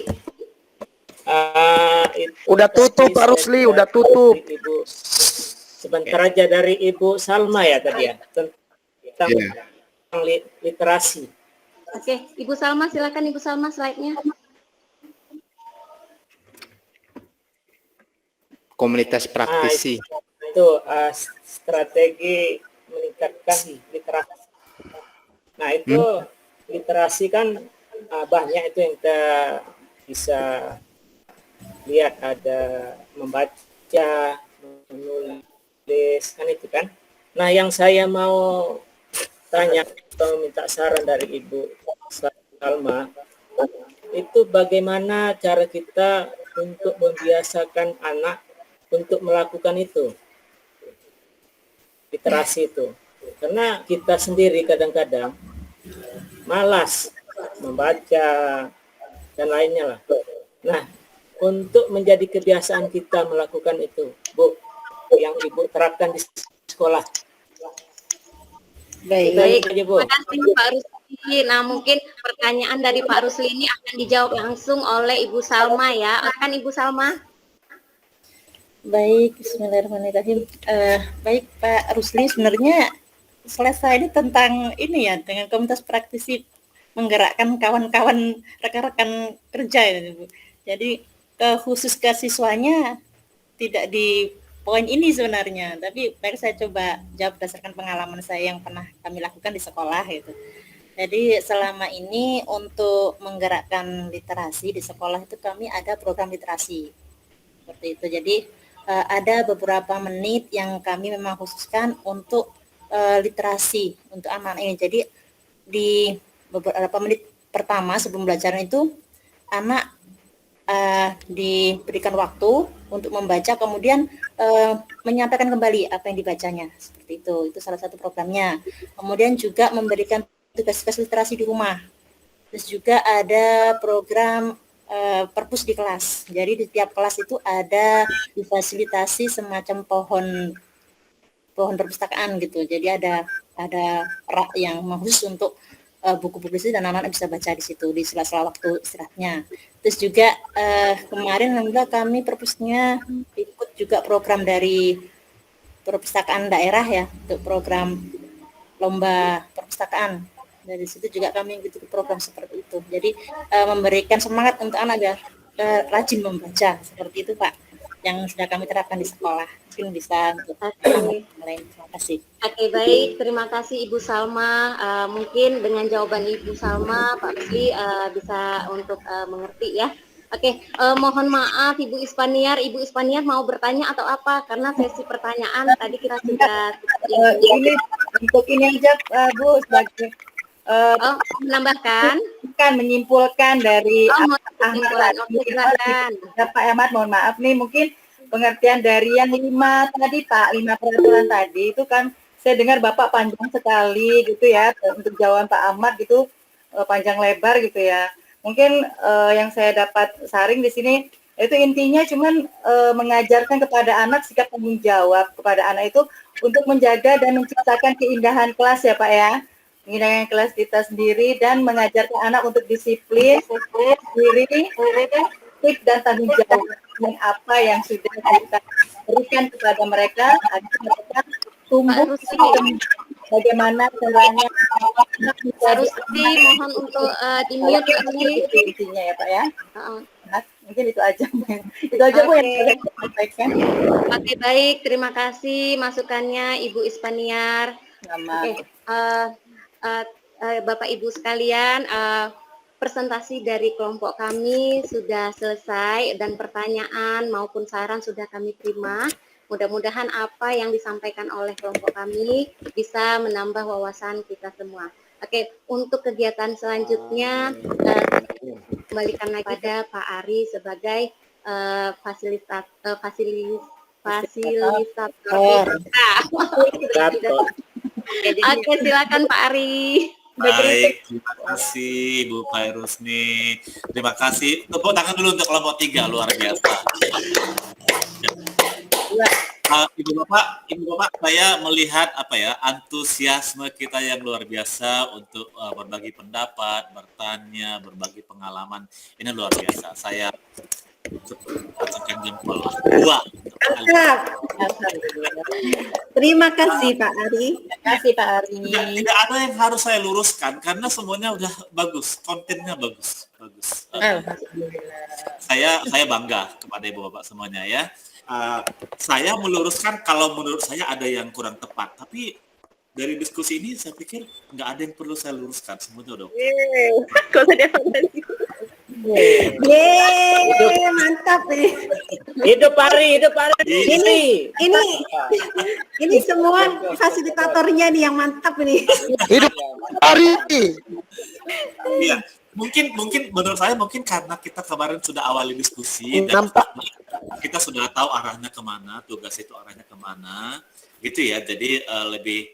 Udah tutup Pak Rusli, udah tutup. Ibu, sebentar aja dari Ibu Salma ya tadi ya, tentang literasi. Oke, Ibu Salma, silakan Ibu Salma slide-nya. Komunitas praktisi. Itu strategi meningkatkan literasi. Nah, itu literasi kan banyak itu yang kita bisa lihat, ada membaca, menulis, kan itu kan. Nah, yang saya mau tanya atau minta saran dari Ibu Salma, itu bagaimana cara kita untuk membiasakan anak untuk melakukan itu, literasi itu. Karena kita sendiri kadang-kadang malas membaca dan lainnya lah. Nah, untuk menjadi kebiasaan kita melakukan itu, Bu, yang Ibu terapkan di sekolah. Baik, terima kasih Pak Rusli. Nah, mungkin pertanyaan dari Pak Rusli ini akan dijawab langsung oleh Ibu Salma ya. Akan Ibu Salma? Baik, bismillahirrahmanirrahim. Baik Pak Rusli, sebenarnya selesai ini tentang ini ya, dengan komunitas praktisi menggerakkan kawan-kawan rekan-rekan kerja ya, Bu. Jadi khusus ke siswanya tidak di poin ini sebenarnya, tapi baik saya coba jawab berdasarkan pengalaman saya yang pernah kami lakukan di sekolah gitu. Jadi selama ini untuk menggerakkan literasi di sekolah itu kami ada program literasi seperti itu. Jadi ada beberapa menit yang kami memang khususkan untuk literasi untuk anak ini. Jadi di beberapa menit pertama sebelum belajar itu anak diberikan waktu untuk membaca, kemudian menyampaikan kembali apa yang dibacanya, seperti itu. Itu salah satu programnya. Kemudian juga memberikan tugas-tugas literasi di rumah. Terus juga ada program perpus di kelas. Jadi di tiap kelas itu ada difasilitasi semacam pohon perpustakaan gitu. Jadi ada rak yang khusus untuk buku-buku itu, dan anak-anak bisa baca di situ di sela-sela waktu istirahatnya. Terus juga kemarin alhamdulillah kami perpusnya ikut juga program dari perpustakaan daerah ya, untuk program lomba perpustakaan. Dari situ juga kami ikut program seperti itu. Jadi memberikan semangat untuk anak agar rajin membaca, seperti itu Pak, yang sudah kami terapkan di sekolah. Mungkin bisa untuk lain. Terima kasih. Oke, baik, terima kasih Ibu Salma. Mungkin dengan jawaban Ibu Salma, Pak Rusli bisa untuk mengerti ya. Oke, mohon maaf Ibu Ispaniar mau bertanya atau apa? Karena sesi pertanyaan tadi kita sudah ini untuk ini aja Bu, sebagai menambahkan, bukan menyimpulkan dari menyimpulkan. Oke, silakan. Pak Ahmad, mohon maaf nih, mungkin pengertian dari yang 5 tadi Pak, 5 peraturan tadi itu kan saya dengar Bapak panjang sekali gitu ya untuk jawaban Pak Ahmad gitu, panjang lebar gitu ya. Mungkin yang saya dapat saring di sini itu intinya cuman mengajarkan kepada anak sikap tanggung jawab kepada anak itu untuk menjaga dan menciptakan keindahan kelas ya Pak ya. Keindahan kelas kita sendiri dan mengajarkan anak untuk disiplin, diri, tertib dan tanggung jawab dengan apa yang sudah kita berikan kepada mereka agar mereka tumbuh bagaimana caranya Harus mohon untuk di-mute Pak Rusli. intinya ya Pak ya. Nah, mungkin itu aja. Itu aja Bu yang saya sampaikan. Oke, baik, terima kasih masukannya Ibu Ispaniar. Oke, Bapak Ibu sekalian, presentasi dari kelompok kami sudah selesai dan pertanyaan maupun saran sudah kami terima. Mudah-mudahan apa yang disampaikan oleh kelompok kami bisa menambah wawasan kita semua. Oke, untuk kegiatan selanjutnya kembalikan lagi pada Pak Ari sebagai fasilitator. Oke, silakan Pak Ari. Baik, terima kasih Bu Fairusni. Terima kasih. Tepuk tangan dulu untuk kelompok 3, luar biasa. Ibu Bapak, saya melihat antusiasme kita yang luar biasa untuk berbagi pendapat, bertanya, berbagi pengalaman. Ini luar biasa. Saya pacangkan jempol. Terima kasih Pak Ari. Terima kasih Pak Ari. Tidak ada yang harus saya luruskan karena semuanya udah bagus, kontennya bagus. Saya bangga kepada Ibu Bapak semuanya ya. Saya meluruskan kalau menurut saya ada yang kurang tepat, tapi dari diskusi ini saya pikir nggak ada yang perlu saya luruskan, semuanya udah. Kalau ada fantasi. Yeay, mantap nih. Hidup Ari, hidup Ari. Ini semua fasilitatornya nih yang mantap nih. Hidup Ari. Iya. Mungkin menurut saya mungkin karena kita kemarin sudah awali diskusi dan kita sudah tahu arahnya kemana, tugas itu arahnya kemana, gitu ya. Jadi lebih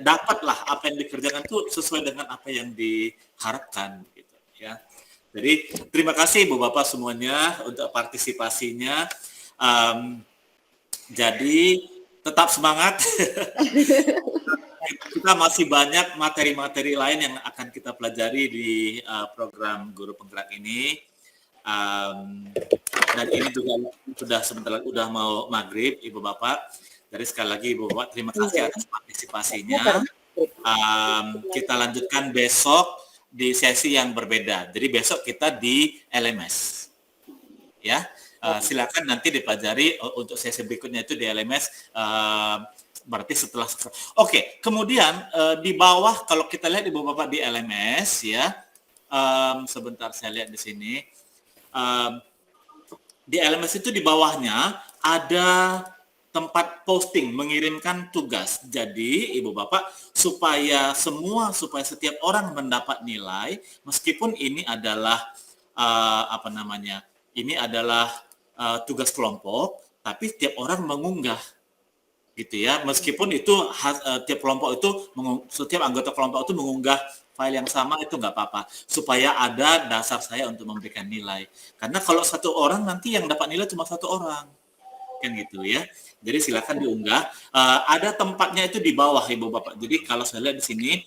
dapatlah apa yang dikerjakan itu sesuai dengan apa yang diharapkan, gitu ya. Jadi terima kasih Ibu Bapak semuanya untuk partisipasinya. Jadi tetap semangat. Kita masih banyak materi-materi lain yang akan kita pelajari di program Guru Penggerak ini. Dan ini juga sudah sebentar lagi udah mau maghrib, Ibu Bapak. Jadi sekali lagi Ibu Bapak terima kasih atas partisipasinya. Kita lanjutkan besok di sesi yang berbeda. Jadi besok kita di LMS. Ya, silakan nanti dipelajari untuk sesi berikutnya itu di LMS. Berarti setelah Oke, kemudian di bawah kalau kita lihat Ibu Bapak di LMS ya, sebentar saya lihat di sini. Di LMS itu di bawahnya ada tempat posting mengirimkan tugas. Jadi Ibu Bapak supaya setiap orang mendapat nilai, meskipun ini adalah ini adalah tugas kelompok, tapi setiap orang mengunggah. Gitu ya, meskipun itu setiap anggota kelompok itu mengunggah file yang sama itu nggak apa-apa, supaya ada dasar saya untuk memberikan nilai. Karena kalau satu orang nanti yang dapat nilai cuma satu orang, kan gitu ya. Jadi silakan diunggah. Ada tempatnya itu di bawah Ibu Bapak. Jadi kalau saya lihat di sini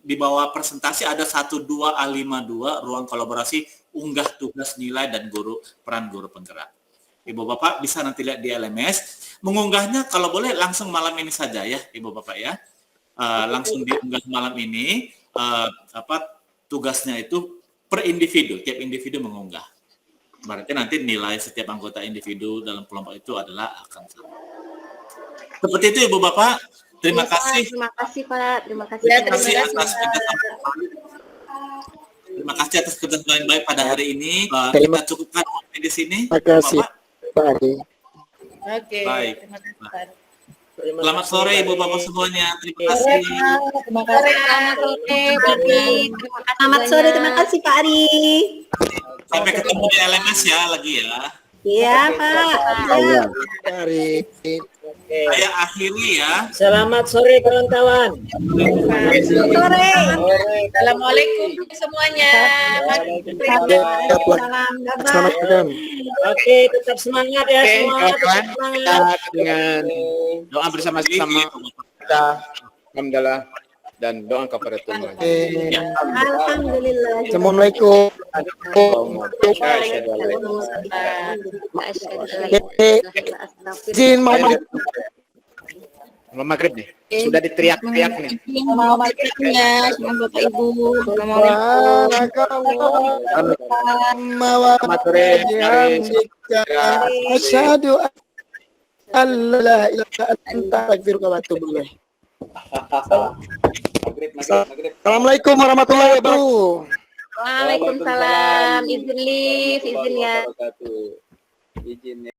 di bawah presentasi ada 12A52 ruang kolaborasi unggah tugas nilai dan peran guru penggerak. Ibu Bapak bisa nanti lihat di LMS. Mengunggahnya kalau boleh langsung malam ini saja ya, Ibu Bapak ya. Langsung diunggah malam ini. Tugasnya itu per individu, tiap individu mengunggah. Berarti nanti nilai setiap anggota individu dalam kelompok itu adalah akan sama. Seperti itu Ibu Bapak. Terima kasih. Terima kasih Pak. Terima kasih. Terima kasih atas kerjasama yang baik pada hari ini. Kita cukupkan di sini. Terima kasih Pak Ari. Oke. Baik. Terima kasih Pak. Selamat sore Ibu Bapak semuanya. Terima kasih. Terima kasih. Selamat sore, terima kasih Pak Ari. Sampai ketemu di LMS ya lagi ya. Iya, Pak. Siap. Mari. Saya akhiri ya. Selamat sore kawan-kawan. Sore. Assalamualaikum semuanya. Selamat malam. Oke, tetap semangat ya Oke, semua. kawan-kawan, Tetap semangat. kita dengan doa bersama-sama kita alhamdulillah dan doa kepada Tuhan. Alhamdulillah. Assalamualaikum. Izin mau Mau maghrib nih, sudah diteriak-teriak nih. Mau maghribnya, sama Bapak Ibu. Selamat sore. Asyhadu an la ilaha illa anta astaghfiruka wa atubu ilaik. Assalamualaikum warahmatullahi wabarakatuh. Waalaikumsalam. Izin live, izin ya. Izin ya.